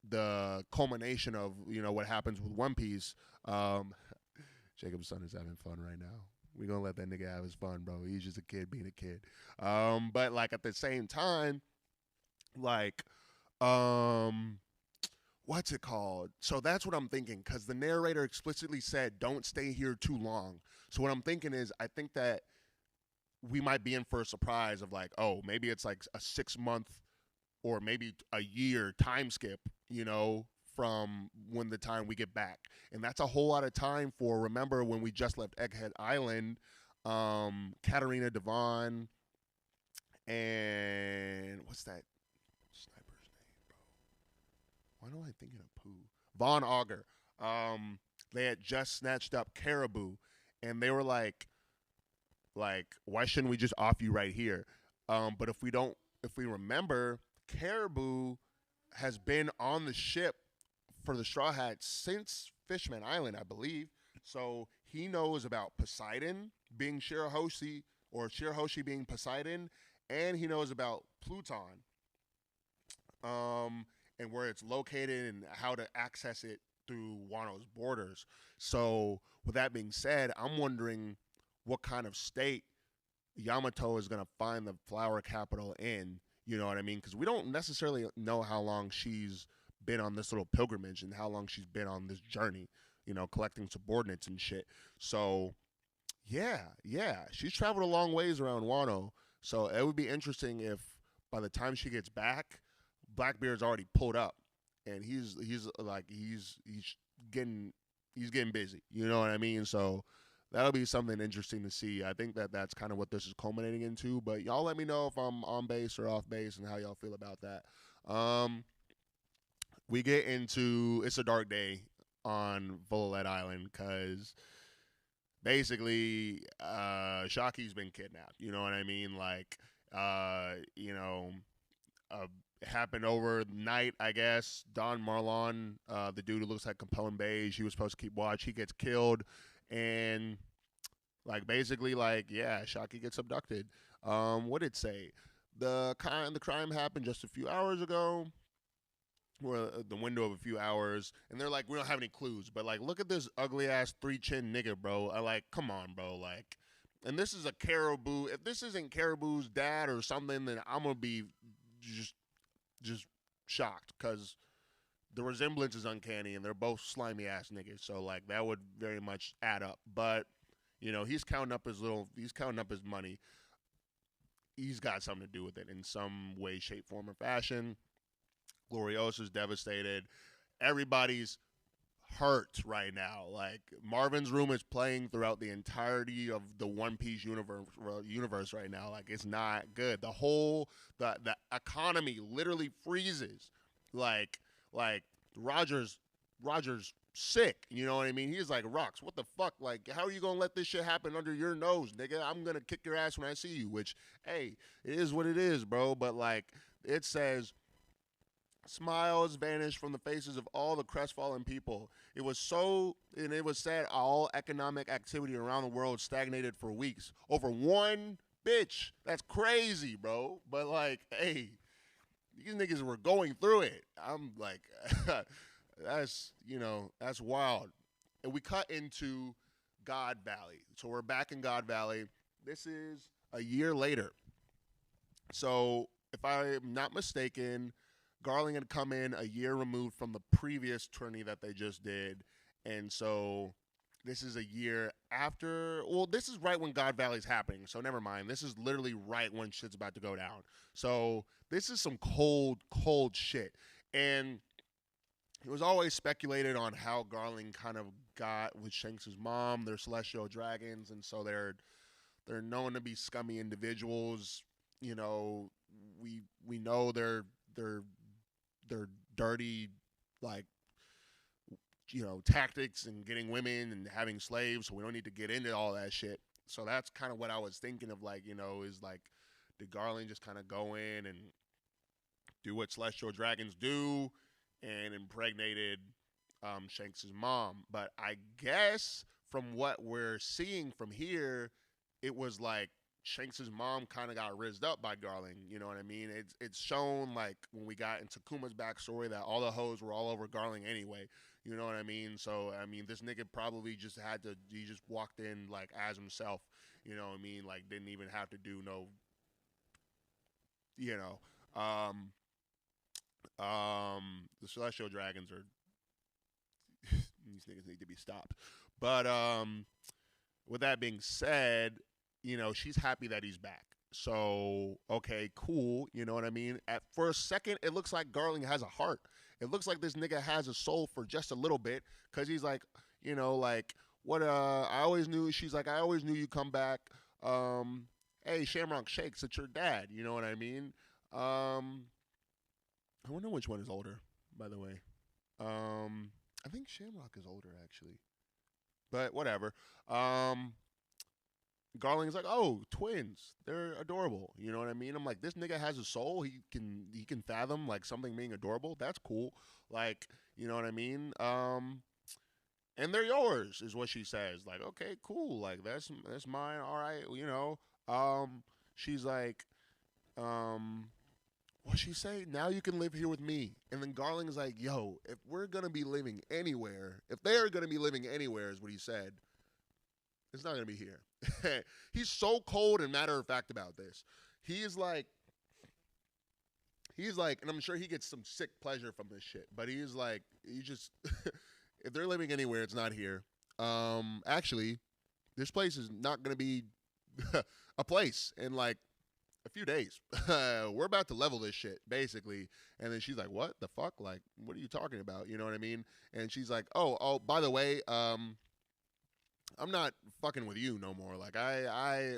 Speaker 1: the culmination of what happens with One Piece. Jacob's son is having fun right now. We gonna let that nigga have his fun, bro. He's just a kid being a kid. But like at the same time, like, what's it called? So that's what I'm thinking, because the narrator explicitly said, "Don't stay here too long." So what I'm thinking is, I think that we might be in for a surprise of like, oh, maybe it's like a 6 month or maybe a year time skip, from when the time we get back. And that's a whole lot of time for, remember when we just left Egghead Island, Katarina Devon and what's that sniper's name, bro? Why am I thinking of Pooh? Von Auger. They had just snatched up Caribou, and they were like, why shouldn't we just off you right here? But if we remember, Caribou has been on the ship for the Straw Hats since Fishman Island, I believe. So he knows about Poseidon. being Shirahoshi or Shirahoshi being Poseidon, and he knows about Pluton, and where it's located and how to access it through Wano's borders. So, with that being said, I'm wondering what kind of state Yamato is going to find the flower capital in. You know what I mean? Because we don't necessarily know how long she's been on this little pilgrimage and how long she's been on this journey, collecting subordinates and shit. So, yeah, she's traveled a long ways around Wano. So, it would be interesting if by the time she gets back, Blackbeard's already pulled up and he's getting he's getting busy. You know what I mean? So that'll be something interesting to see. I think that that's kind of what this is culminating into. But y'all let me know if I'm on base or off base and how y'all feel about that. We get into It's a Dark Day on Violet Island because basically Shaki's been kidnapped. You know what I mean? Like, it happened overnight, I guess. Don Marlon, the dude who looks like Compelling Beige, he was supposed to keep watch. He gets killed, and basically, yeah, Shaki gets abducted. What did it say? The crime happened just a few hours ago, or the window of a few hours, and they're like, we don't have any clues, but look at this ugly ass 3-chin nigga, bro. Come on, bro, and this is a Caribou. If this isn't Caribou's dad or something, then I'm gonna be just shocked because the resemblance is uncanny and they're both slimy ass niggas. So that would very much add up. But he's counting up his money. He's got something to do with it in some way, shape, form, or fashion. Gloriosa's devastated. Everybody's hurt right now. Marvin's Room is playing throughout the entirety of the One Piece universe right now. It's not good. The economy literally freezes. Roger's sick. You know what I mean? He's like, Rocks, what the fuck? How are you gonna let this shit happen under your nose, nigga? I'm gonna kick your ass when I see you. Which, hey, it is what it is, bro. But it says, smiles vanished from the faces of all the crestfallen people. It was said all economic activity around the world stagnated for weeks over one bitch. That's crazy, bro. But hey, these niggas were going through it. I'm that's wild. And we cut into God Valley. So we're back in God Valley. This is a year later. So if I'm not mistaken, Garling had come in a year removed from the previous tourney that they just did. And so this is a year after. Well, this is right when God Valley's happening. So never mind. This is literally right when shit's about to go down. So this is some cold, cold shit. And it was always speculated on how Garling kind of got with Shanks' mom. They're celestial dragons. And so they're known to be scummy individuals. We know they're dirty, tactics and getting women and having slaves. So we don't need to get into all that shit. So that's kind of what I was thinking of, is did Garland just kind of go in and do what celestial dragons do and impregnated Shanks' mom? But I guess from what we're seeing from here, it was Shanks' mom kind of got rizzed up by Garling. You know what I mean? It's shown when we got into Kuma's backstory that all the hoes were all over Garling anyway. You know what I mean? So, I mean, this nigga probably just he just walked in as himself. You know what I mean? Didn't even have to do no, the Celestial Dragons are, these niggas need to be stopped. But, with that being said, she's happy that he's back. So, okay, cool. You know what I mean? For a second, it looks like Garling has a heart. It looks like this nigga has a soul for just a little bit. Because he's what, I always knew, she's I always knew you come back. Hey, Shamrock Shakes, it's your dad. You know what I mean? I wonder which one is older, by the way. I think Shamrock is older, actually. But whatever. Garling's oh, twins. They're adorable. You know what I mean? I'm this nigga has a soul. He can fathom something being adorable. That's cool. You know what I mean? and they're yours, is what she says. Like, okay, cool, like that's mine. All right, you know. She's like, um, what she say? Now you can live here with me. And then Garling is like, yo, if we're gonna be living anywhere, if they are gonna be living anywhere, is what he said. It's not gonna be here. He's so cold and matter of fact about this. He is like, he's like, and I'm sure he gets some sick pleasure from this shit. But he's like, he just, if they're living anywhere, it's not here. Actually, this place is not gonna be a place in like a few days. We're about to level this shit, basically. And then she's like, what the fuck? Like, what are you talking about? You know what I mean? And she's like, oh, by the way, I'm not fucking with you no more. Like, I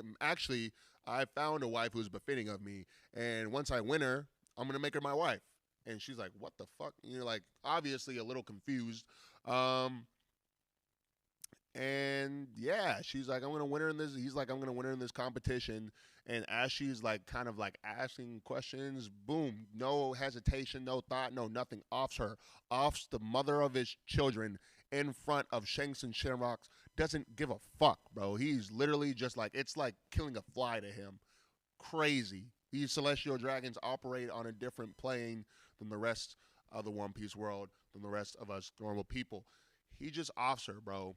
Speaker 1: found a wife who's befitting of me. And once I win her, I'm going to make her my wife. And she's like, what the fuck? You're like, obviously a little confused. Um, and yeah, she's like, I'm gonna win her in this. He's like, I'm gonna win her in this competition. And as she's like, kind of like asking questions, boom, no hesitation, no thought, no nothing. Offs the mother of his children in front of Shanks and Shamrocks. Doesn't give a fuck, bro. He's literally just like, it's like killing a fly to him. Crazy. These celestial dragons operate on a different plane than the rest of the One Piece world, than the rest of us normal people. He just offs her, bro.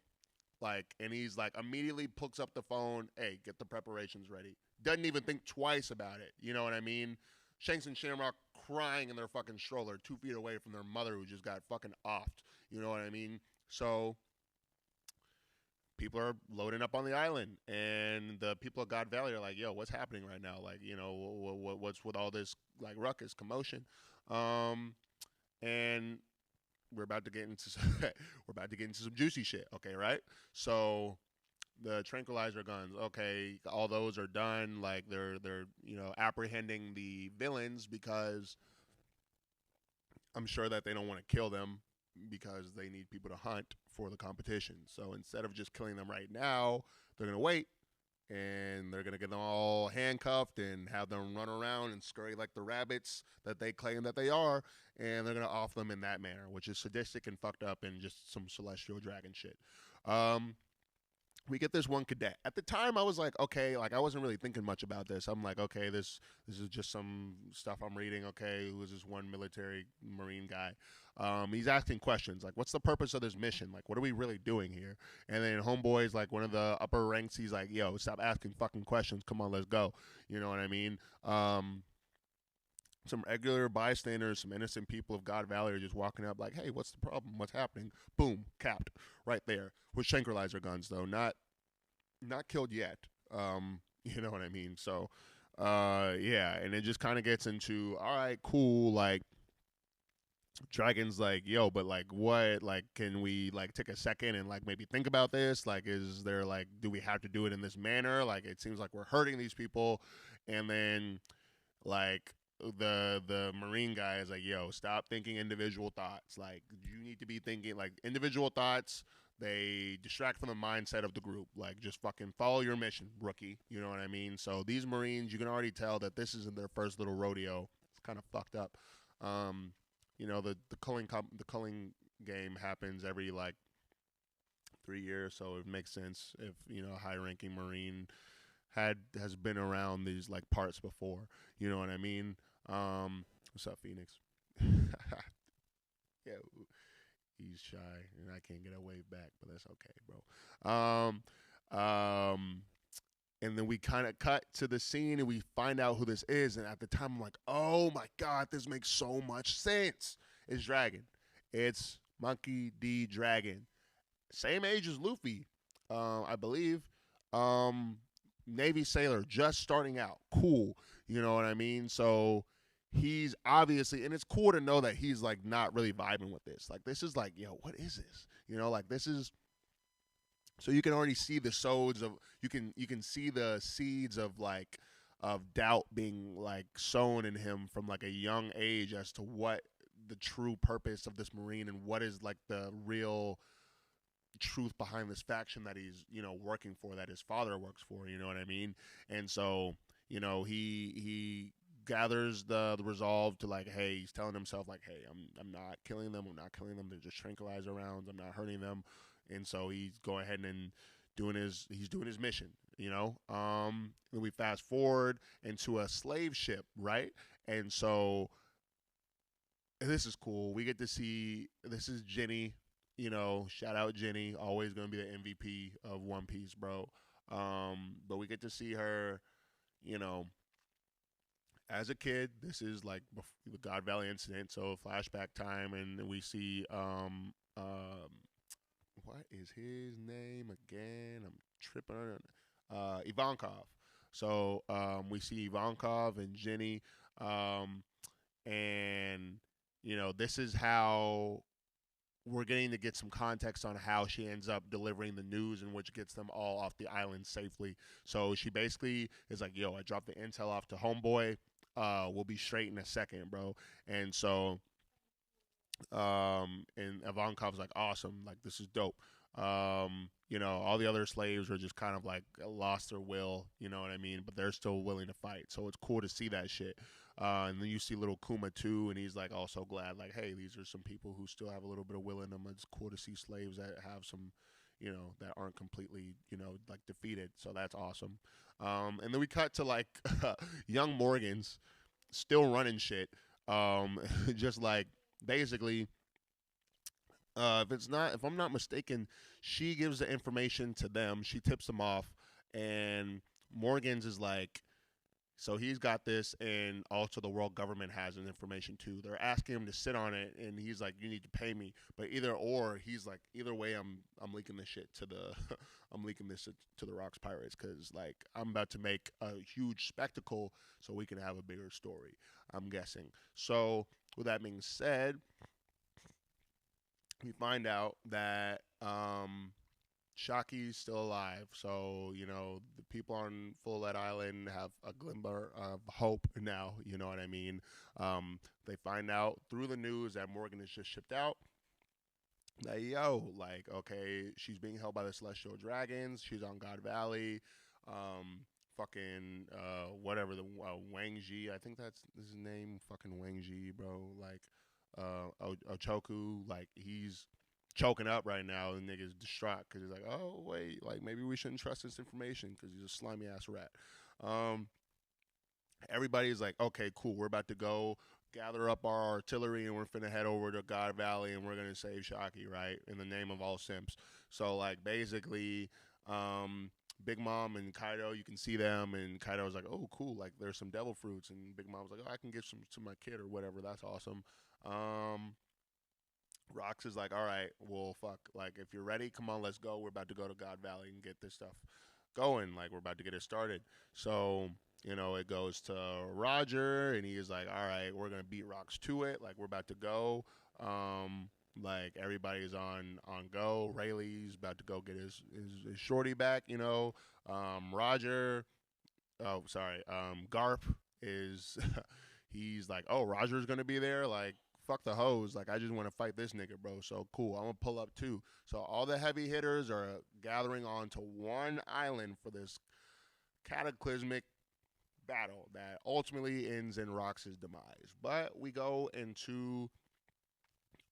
Speaker 1: Like, and he's like, immediately picks up the phone. Hey, get the preparations ready. Doesn't even think twice about it. You know what I mean? Shanks and Shamrock crying in their fucking stroller 2 feet away from their mother who just got fucking offed. You know what I mean? So people are loading up on the island, and the people of God Valley are like, yo, what's happening right now? Like, you know, what's with all this like ruckus, commotion? Um, and we're about to get into we're about to get into some juicy shit. Okay, right? So the tranquilizer guns. Okay, all those are done. Like they're apprehending the villains because I'm sure that they don't want to kill them because they need people to hunt for the competition. So instead of just killing them right now, they're gonna wait and they're gonna get them all handcuffed and have them run around and scurry like the rabbits that they claim that they are, and they're gonna off them in that manner, which is sadistic and fucked up and just some celestial dragon shit. Um, we get this one cadet. At the time, I was like, okay, like I wasn't really thinking much about this. I'm like, okay, this is just some stuff I'm reading. Okay, who is this one military marine guy? He's asking questions like, what's the purpose of this mission? Like, what are we really doing here? And then homeboy's like one of the upper ranks. He's like, yo, stop asking fucking questions. Come on, let's go. You know what I mean? Some regular bystanders, some innocent people of God Valley are just walking up like, hey, what's the problem? What's happening? Boom, capped right there with tranquilizer guns, though not killed yet. You know what I mean? So, yeah, and it just kind of gets into, all right, cool, like Dragon's like, yo, but like what, like can we like take a second and like maybe think about this? Like, is there like, do we have to do it in this manner? Like, it seems like we're hurting these people. And then like the marine guy is like, yo, stop thinking individual thoughts. Like, you need to be thinking like individual thoughts. They distract from the mindset of the group. Like, just fucking follow your mission, rookie. You know what I mean? So these Marines, you can already tell that this isn't their first little rodeo. It's kind of fucked up. The culling game happens every like 3 years, so it makes sense if a high ranking Marine has been around these like parts before. You know what I mean? What's up, Phoenix? Yeah, he's shy, and I can't get a wave back, but that's okay, bro. And then we kind of cut to the scene, and we find out who this is. And at the time, I'm like, oh my god, this makes so much sense. It's Dragon. It's Monkey D. Dragon. Same age as Luffy, I believe. Navy sailor, just starting out. Cool. You know what I mean? So he's obviously, and it's cool to know that he's like not really vibing with this. Like, this is like, yo, what is this? Like this is. So you can already see the sods of, you can see the seeds of like of doubt being like sown in him from like a young age as to what the true purpose of this Marine and what is like the real truth behind this faction that he's working for, that his father works for. You know what I mean? And so he gathers the resolve to like, hey, he's telling himself like, hey, I'm not killing them. I'm not killing them. They're just tranquilizer rounds. I'm not hurting them. and so he's going ahead and doing his mission. And we fast forward into a slave ship, right? And so this is cool. We get to see this is Jenny. Shout out Jenny, always gonna be the MVP of One Piece, bro. But we get to see her, you know, as a kid. This is like the God Valley incident, so flashback time, and we see what is his name again? I'm tripping on it. Ivankov. So we see Ivankov and Jenny, um, and this is how we're getting to get some context on how she ends up delivering the news, and which gets them all off the island safely. So she basically is like, "Yo, I dropped the intel off to homeboy. We'll be straight in a second, bro." And so and Ivankov's like, awesome, like this is dope. All the other slaves were just kind of like lost their will, you know what I mean? But they're still willing to fight. So it's cool to see that shit. And then you see little Kuma too, and he's like also glad, like, hey, these are some people who still have a little bit of will in them. It's cool to see slaves that have some, that aren't completely, like defeated. So that's awesome. And then we cut to like young Morgans still running shit. Just like basically if I'm not mistaken, she gives the information to them, she tips them off, and Morgan's is like, so he's got this, and also the world government has an information too. They're asking him to sit on it, and he's like, you need to pay me. But he's like, either way, I'm leaking this shit to the I'm leaking this to the Rocks Pirates, because like I'm about to make a huge spectacle so we can have a bigger story, I'm guessing. So with that being said, we find out that Shaki's still alive. So, the people on Full Island have a glimmer of hope now, you know what I mean? They find out through the news that Morgan is just shipped out. That, like, okay, she's being held by the Celestial Dragons. She's on God Valley. Whatever, the Wang Ji, I think that's his name. Fucking Wang Ji, bro. Like, Ochoku, like, he's choking up right now, and nigga's distraught because he's like, oh wait, like maybe we shouldn't trust this information because he's a slimy ass rat. Everybody's like, okay, cool, we're about to go gather up our artillery, and we're finna head over to God Valley, and we're gonna save Shaki, right, in the name of all simps. So like basically, Big Mom and Kaido, you can see them, and Kaido's like, oh cool, like there's some devil fruits, and Big Mom's like, oh, I can give some to my kid or whatever, that's awesome. Rox is like, all right, well, fuck. Like, if you're ready, come on, let's go. We're about to go to God Valley and get this stuff going. Like, we're about to get it started. So, it goes to Roger, and he is like, all right, we're going to beat Rox to it. Like, we're about to go. Like, everybody's on go. Rayleigh's about to go get his shorty back, Roger, oh, sorry, Garp is, he's like, oh, Roger's going to be there? Like, fuck the hoes. Like, I just want to fight this nigga, bro. So cool. I'm gonna pull up too. So all the heavy hitters are gathering onto one island for this cataclysmic battle that ultimately ends in Rox's demise. But we go into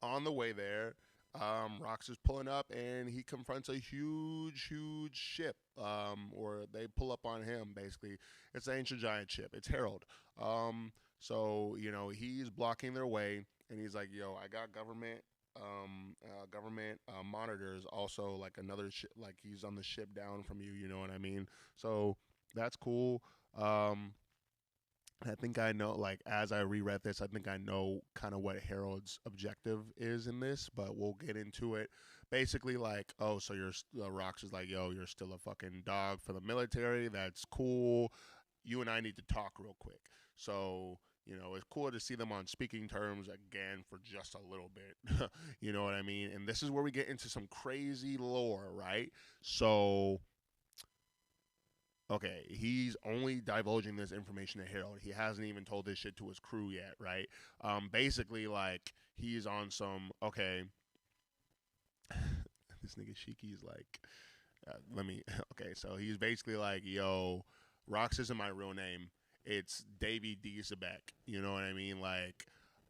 Speaker 1: on the way there. Rox is pulling up, and he confronts a huge ship. Or they pull up on him. Basically, it's an ancient giant ship. It's Herald. So he's blocking their way, and he's like, "Yo, I got government monitors. Also, like another ship. Like he's on the ship down from you. You know what I mean? So that's cool. I think I know, like, as I reread this, I think I know kind of what Harold's objective is in this, but we'll get into it. Basically, like, oh, so Rox is like, yo, you're still a fucking dog for the military. That's cool. You and I need to talk real quick. So, it's cool to see them on speaking terms again for just a little bit. You know what I mean? And this is where we get into some crazy lore, right? So, okay, he's only divulging this information to Harold. He hasn't even told this shit to his crew yet, right? Basically, like, he's on some, okay, this nigga Shiki is like, okay, so he's basically like, yo, Rox isn't my real name. It's Davy D. Zabek. You know what I mean? Like,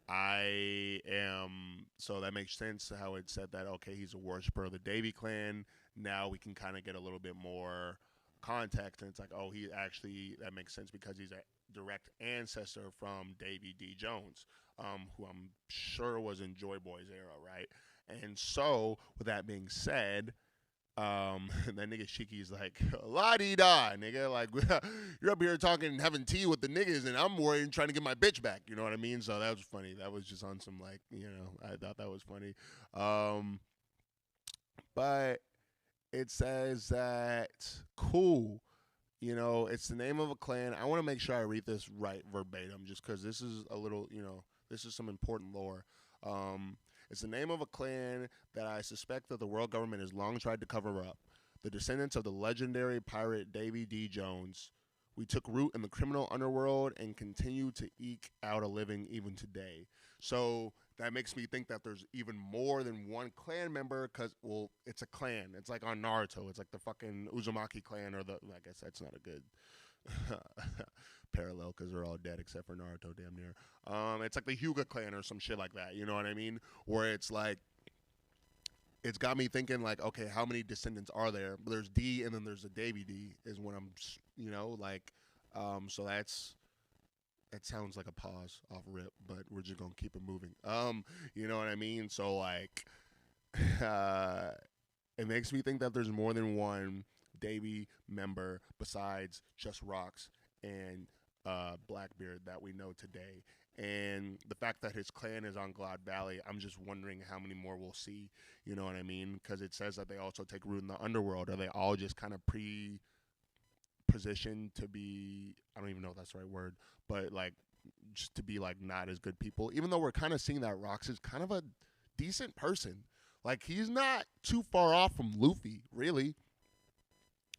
Speaker 1: I am so that makes sense how it said that okay he's a worshiper of the Davy clan. Now we can kind of get a little bit more context, and it's like oh he actually that makes sense because he's a direct ancestor from Davy D Jones, who I'm sure was in Joy Boy's era, right? And so with that being said, that nigga Shiki's like, la di da, nigga. Like, you're up here talking, having tea with the niggas, and I'm worried trying to get my bitch back. You know what I mean? So that was funny. That was just on some, like, I thought that was funny. Um, but it says that, cool. It's the name of a clan. I want to make sure I read this right verbatim just because this is a little, this is some important lore. Um, it's the name of a clan that I suspect that the world government has long tried to cover up. The descendants of the legendary pirate Davy D. Jones. We took root in the criminal underworld and continue to eke out a living even today. So that makes me think that there's even more than one clan member because, well, it's a clan. It's like on Naruto. It's like the fucking Uzumaki clan or I guess that's not a good parallel because they're all dead except for Naruto damn near. It's like the Hyuga clan or some shit like that. You know what I mean? Where it's like, it's got me thinking like, okay, how many descendants are there? There's D and then there's a Davy D is when I'm, like, so that sounds like a pause off rip, but we're just gonna keep it moving. You know what I mean? So like, uh, it makes me think that there's more than one Davy member besides just Rocks and Blackbeard that we know today. And the fact that his clan is on Glad Valley, I'm just wondering how many more we'll see. You know what I mean? Because it says that they also take root in the underworld. Are they all just kind of positioned to be, I don't even know if that's the right word, but like just to be like not as good people, even though we're kind of seeing that Rox is kind of a decent person. Like he's not too far off from Luffy, really.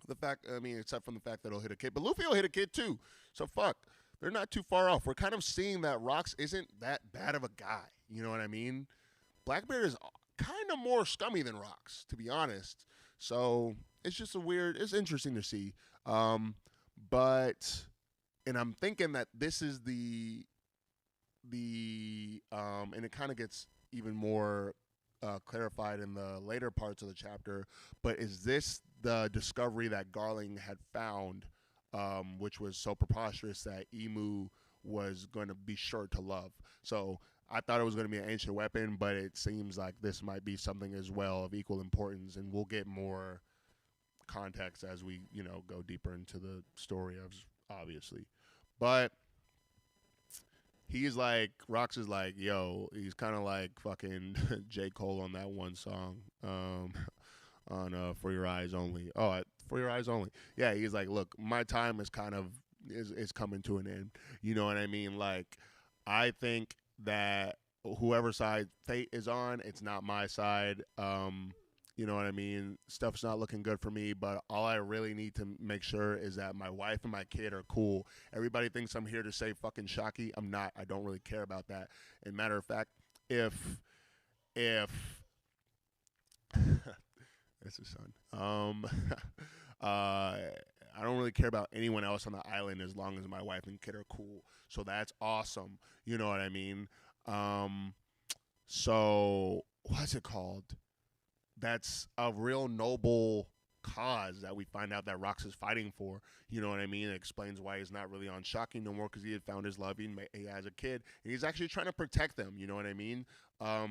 Speaker 1: The fact, I mean, except from the fact that he'll hit a kid, but Luffy will hit a kid too. So fuck, they're not too far off. We're kind of seeing that Rox isn't that bad of a guy. You know what I mean? Blackbeard is kind of more scummy than Rox, to be honest. So it's just it's interesting to see. But and I'm thinking that this is and it kind of gets even more clarified in the later parts of the chapter. But is this the discovery that Garling had found, which was so preposterous that Emu was going to be sure to love? So I thought it was going to be an ancient weapon, but it seems like this might be something as well of equal importance, and we'll get more context as we go deeper into the story of obviously. But he's like, Rox is like, yo, he's kind of like fucking J. Cole on that one song, on For Your Eyes Only. For Your Eyes Only. Yeah, he's like, look, my time is kind of is coming to an end. You know what I mean? Like, I think that whoever side fate is on, it's not my side. You know what I mean? Stuff's not looking good for me, but all I really need to make sure is that my wife and my kid are cool. Everybody thinks I'm here to save fucking Shocky. I'm not. I don't really care about that. And matter of fact, if that's his son. I don't really care about anyone else on the island as long as my wife and kid are cool. So that's awesome. You know what I mean? So what's it called? That's a real noble cause that we find out that Rox is fighting for. You know what I mean? It explains why he's not really on Shocking no more because he had found his love. He has a kid, and he's actually trying to protect them. You know what I mean?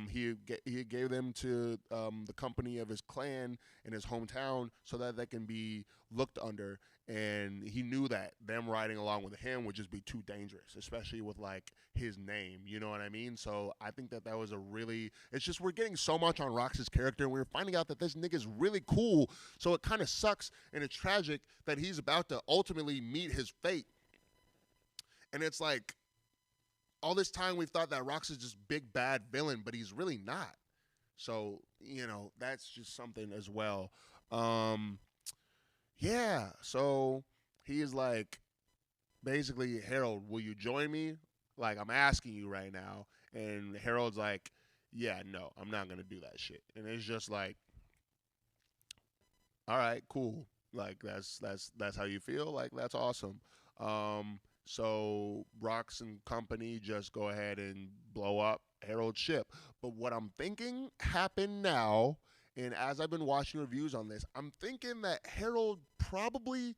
Speaker 1: He gave them to the company of his clan in his hometown so that they can be looked under. And he knew that them riding along with him would just be too dangerous, especially with like his name. You know what I mean? So I think that was a really. It's just we're getting so much on Rox's character, and we're finding out that this nigga's really cool. So it kind of sucks and it's tragic that he's about to ultimately meet his fate. And it's like all this time we've thought that Rox is just big bad villain, but he's really not. So that's just something as well. Yeah, so he is like, basically, Harold, will you join me? Like, I'm asking you right now. And Harold's like, yeah, no, I'm not going to do that shit. And it's just like, all right, cool. Like, that's how you feel? Like, that's awesome. So Rox and company just go ahead and blow up Harold's ship. But what I'm thinking happened now, and as I've been watching reviews on this, I'm thinking that Harold probably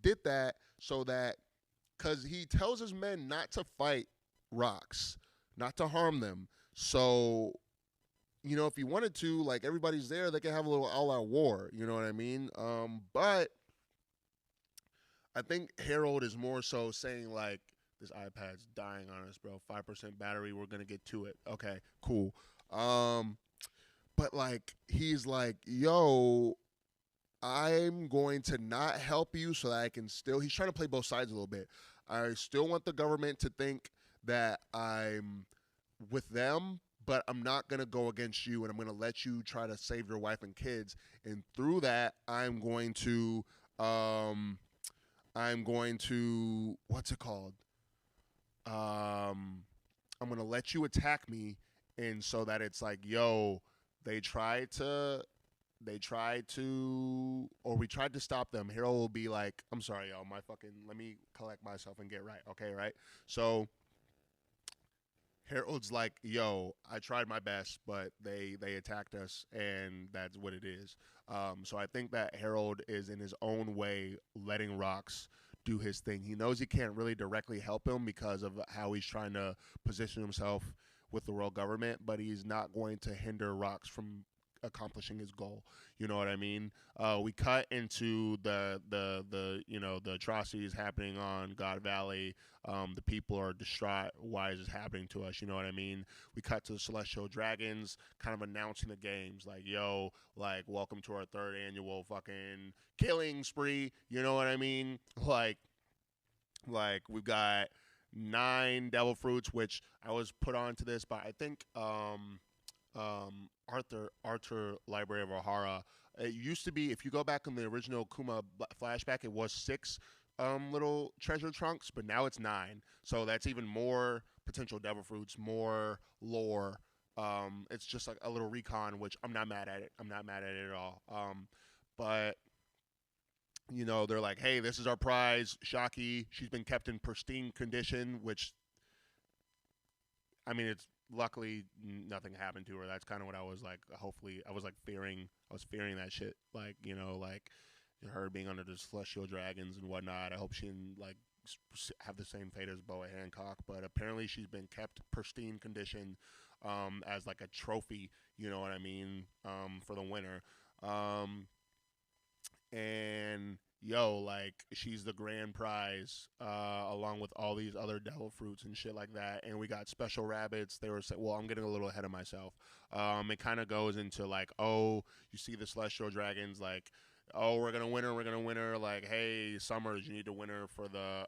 Speaker 1: did that so that because he tells his men not to fight Rox, not to harm them. So if he wanted to, like everybody's there, they can have a little all-out war. You know what I mean? But I think Harold is more so saying like, this iPad's dying on us, bro. 5% battery. We're gonna get to it. Okay, cool. But like he's like, yo, I'm going to not help you so that I can still. He's trying to play both sides a little bit. I still want the government to think that I'm with them, but I'm not going to go against you, and I'm going to let you try to save your wife and kids. And through that, what's it called? I'm going to let you attack me, and so that it's like, yo, they tried to or we tried to stop them. Harold will be like, I'm sorry, y'all, let me collect myself and get right. Okay, right? So Harold's like, yo, I tried my best, but they attacked us, and that's what it is. So I think that Harold is in his own way letting Rox do his thing. He knows he can't really directly help him because of how he's trying to position himself with the world government, but he's not going to hinder Rox from accomplishing his goal. You know what I mean? We cut into the atrocities happening on God Valley. The people are distraught. Why is this happening to us? You know what I mean? We cut to the Celestial Dragons kind of announcing the games like, yo, like, welcome to our third annual fucking killing spree. You know what I mean? Like we've got 9 devil fruits, which I was put onto this by I think Arthur Library of Ohara. It used to be, if you go back in the original Kuma flashback, it was 6 little treasure trunks, but now it's 9. So that's even more potential devil fruits, more lore. It's just like a little recon, which I'm not mad at it. I'm not mad at it at all. But they're like, hey, this is our prize, Shaki. She's been kept in pristine condition, which, I mean, it's luckily nothing happened to her. That's kind of what I was like. Hopefully, I was like fearing. I was fearing that shit. Like like her being under the celestial dragons and whatnot. I hope she didn't like have the same fate as Boa Hancock. But apparently, she's been kept pristine condition, as like a trophy. You know what I mean? For the winner. And yo, like she's the grand prize, along with all these other devil fruits and shit like that. And we got special rabbits. They were well, I'm getting a little ahead of myself. It kind of goes into like, oh, you see the celestial dragons, like, oh, we're gonna win her. Like, hey, Summers, you need to win her for the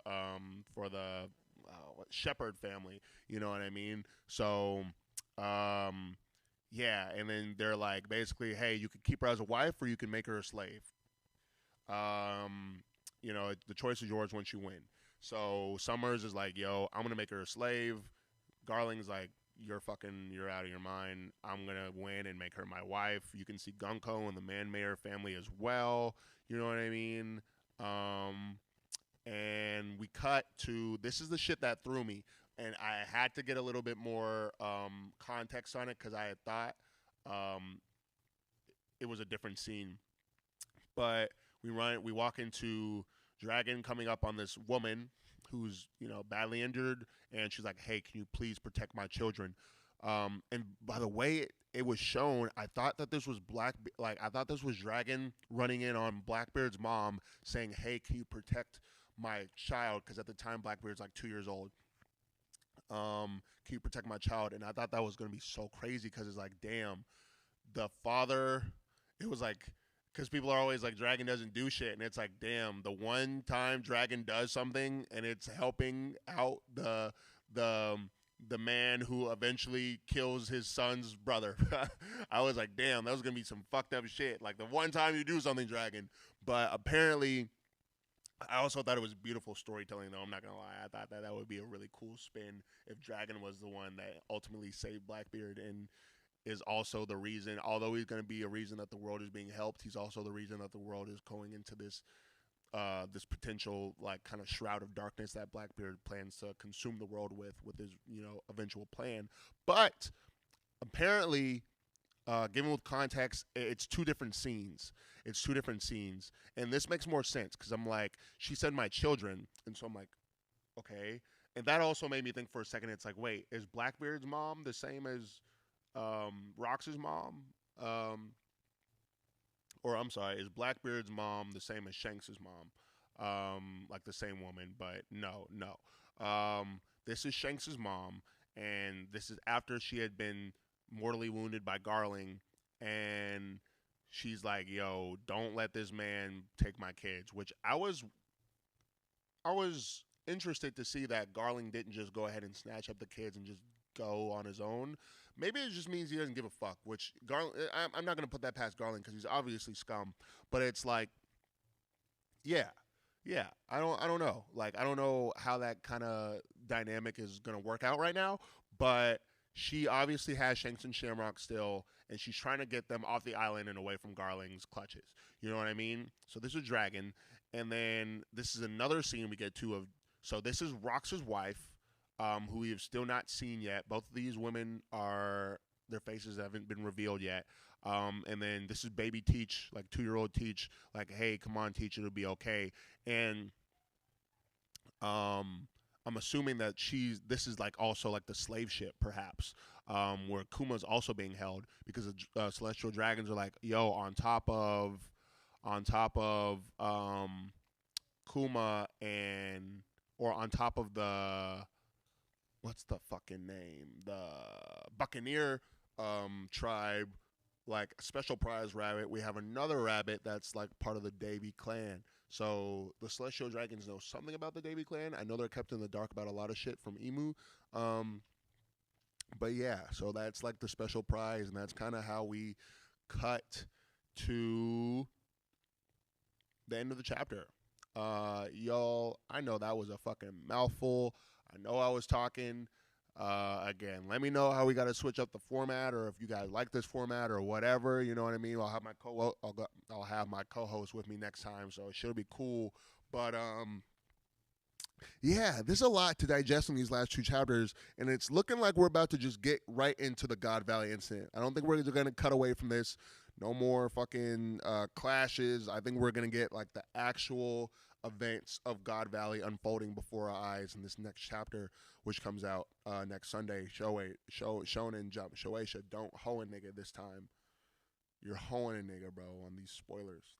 Speaker 1: Shepherd family. You know what I mean? So, yeah, and then they're like, basically, hey, you could keep her as a wife or you can make her a slave. The choice is yours once you win. So Summers is like, yo, I'm gonna make her a slave. Garling's like, you're out of your mind. I'm gonna win and make her my wife. You can see Gunko and the Man Mayor family as well. You know what I mean? And we cut to, this is the shit that threw me, and I had to get a little bit more context on it because I had thought it was a different scene. But we walk into Dragon coming up on this woman who's badly injured, and she's like, hey, can you please protect my children? And by the way it was shown, I thought that this was I thought this was Dragon running in on Blackbeard's mom saying, hey, can you protect my child? Because at the time Blackbeard's like 2 years old. Can you protect my child? And I thought that was going to be so crazy because it's like, damn, the father, it was like, because people are always like, Dragon doesn't do shit. And it's like, damn, the one time Dragon does something and it's helping out the man who eventually kills his son's brother. I was like, damn, that was going to be some fucked up shit. Like the one time you do something, Dragon. But apparently, I also thought it was beautiful storytelling, though. I'm not going to lie. I thought that would be a really cool spin if Dragon was the one that ultimately saved Blackbeard and is also the reason, although he's going to be a reason that the world is being helped, he's also the reason that the world is going into this this potential like kind of shroud of darkness that Blackbeard plans to consume the world with his eventual plan. But apparently, given with context, it's two different scenes. It's two different scenes, and this makes more sense because I'm like, she said my children, and so I'm like, okay, and that also made me think for a second. It's like, wait, is Blackbeard's mom the same as Rox's mom? Or I'm sorry, is Blackbeard's mom the same as Shanks's mom? Like the same woman, but no, no. This is Shanks's mom, and this is after she had been mortally wounded by Garling, and she's like, "Yo, don't let this man take my kids." Which I was interested to see that Garling didn't just go ahead and snatch up the kids and just go on his own. Maybe it just means he doesn't give a fuck. Which I'm not gonna put that past Garling because he's obviously scum. But it's like, yeah, yeah. I don't know. Like I don't know how that kind of dynamic is gonna work out right now. But she obviously has Shanks and Shamrock still, and she's trying to get them off the island and away from Garling's clutches. You know what I mean? So this is Dragon, and then this is another scene we get to of. So this is Rox's wife, who we have still not seen yet. Both of these women are their faces haven't been revealed yet. And then this is baby Teach, like 2-year-old Teach, like, hey, come on, Teach, it'll be okay. And I'm assuming that this is like also like the slave ship, perhaps, where Kuma's also being held because the celestial dragons are like, yo, on top of Kuma and or on top of the what's the fucking name? The Buccaneer tribe, like special prize rabbit. We have another rabbit that's like part of the Davy clan. So the Celestial Dragons know something about the Davy clan. I know they're kept in the dark about a lot of shit from Emu. But yeah, so that's like the special prize, and that's kind of how we cut to the end of the chapter. Y'all, I know that was a fucking mouthful. I know I was talking. Again, let me know how we got to switch up the format, or if you guys like this format, or whatever. You know what I mean? I'll have my co-host with me next time, so it should be cool. But yeah, there's a lot to digest in these last two chapters, and it's looking like we're about to just get right into the God Valley incident. I don't think we're going to cut away from this. No more fucking clashes. I think we're going to get like the actual events of God Valley unfolding before our eyes in this next chapter, which comes out next Sunday. Shonen Jump. Shoeisha, don't hoe a nigga this time. You're hoeing a nigga, bro, on these spoilers.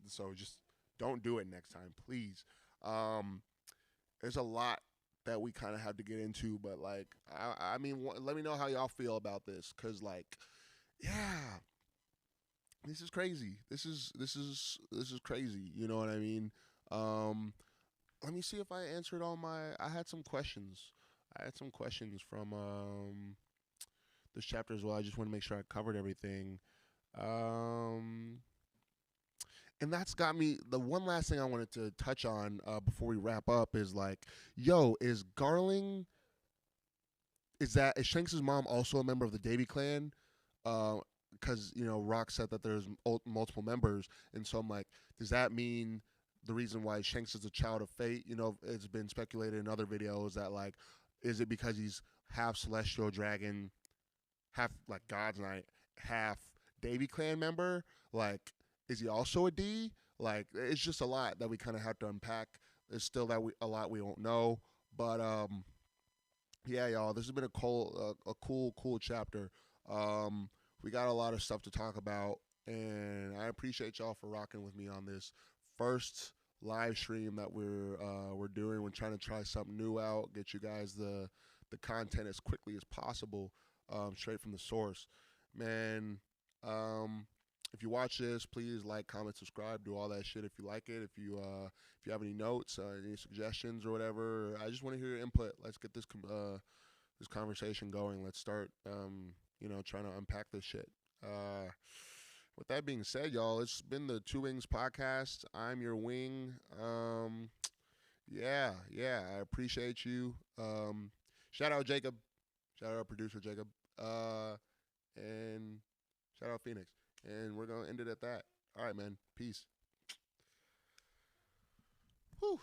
Speaker 1: So just don't do it next time, please. There's a lot that we kind of have to get into, but like, I mean, let me know how y'all feel about this, cause like, yeah, this is crazy. This is crazy. You know what I mean? Let me see if I answered all my. I had some questions. From this chapter as well. I just want to make sure I covered everything. And that's got me. The one last thing I wanted to touch on before we wrap up is like, yo, is Garling? Is Shanks' mom also a member of the Davy clan? Because Rock said that there's multiple members, and so I'm like, does that mean the reason why Shanks is a child of fate? It's been speculated in other videos that like, is it because he's half celestial dragon, half like God's Knight, half Davy clan member? Like, is he also a D? Like, it's just a lot that we kind of have to unpack. There's still a lot we don't know, but yeah, y'all, this has been a cool chapter. We got a lot of stuff to talk about, and I appreciate y'all for rocking with me on this first live stream that we're doing. We're trying to try something new out, get you guys the content as quickly as possible, straight from the source. Man, if you watch this, please like, comment, subscribe, do all that shit if you like it. If you have any notes, any suggestions or whatever, I just want to hear your input. Let's get this conversation going. Let's start trying to unpack this shit. With that being said, y'all, it's been the Two Wings podcast. I'm your wing. Yeah, I appreciate you. Shout out Jacob. Shout out producer Jacob. And shout out Phoenix. And we're going to end it at that. All right, man. Peace. Whew.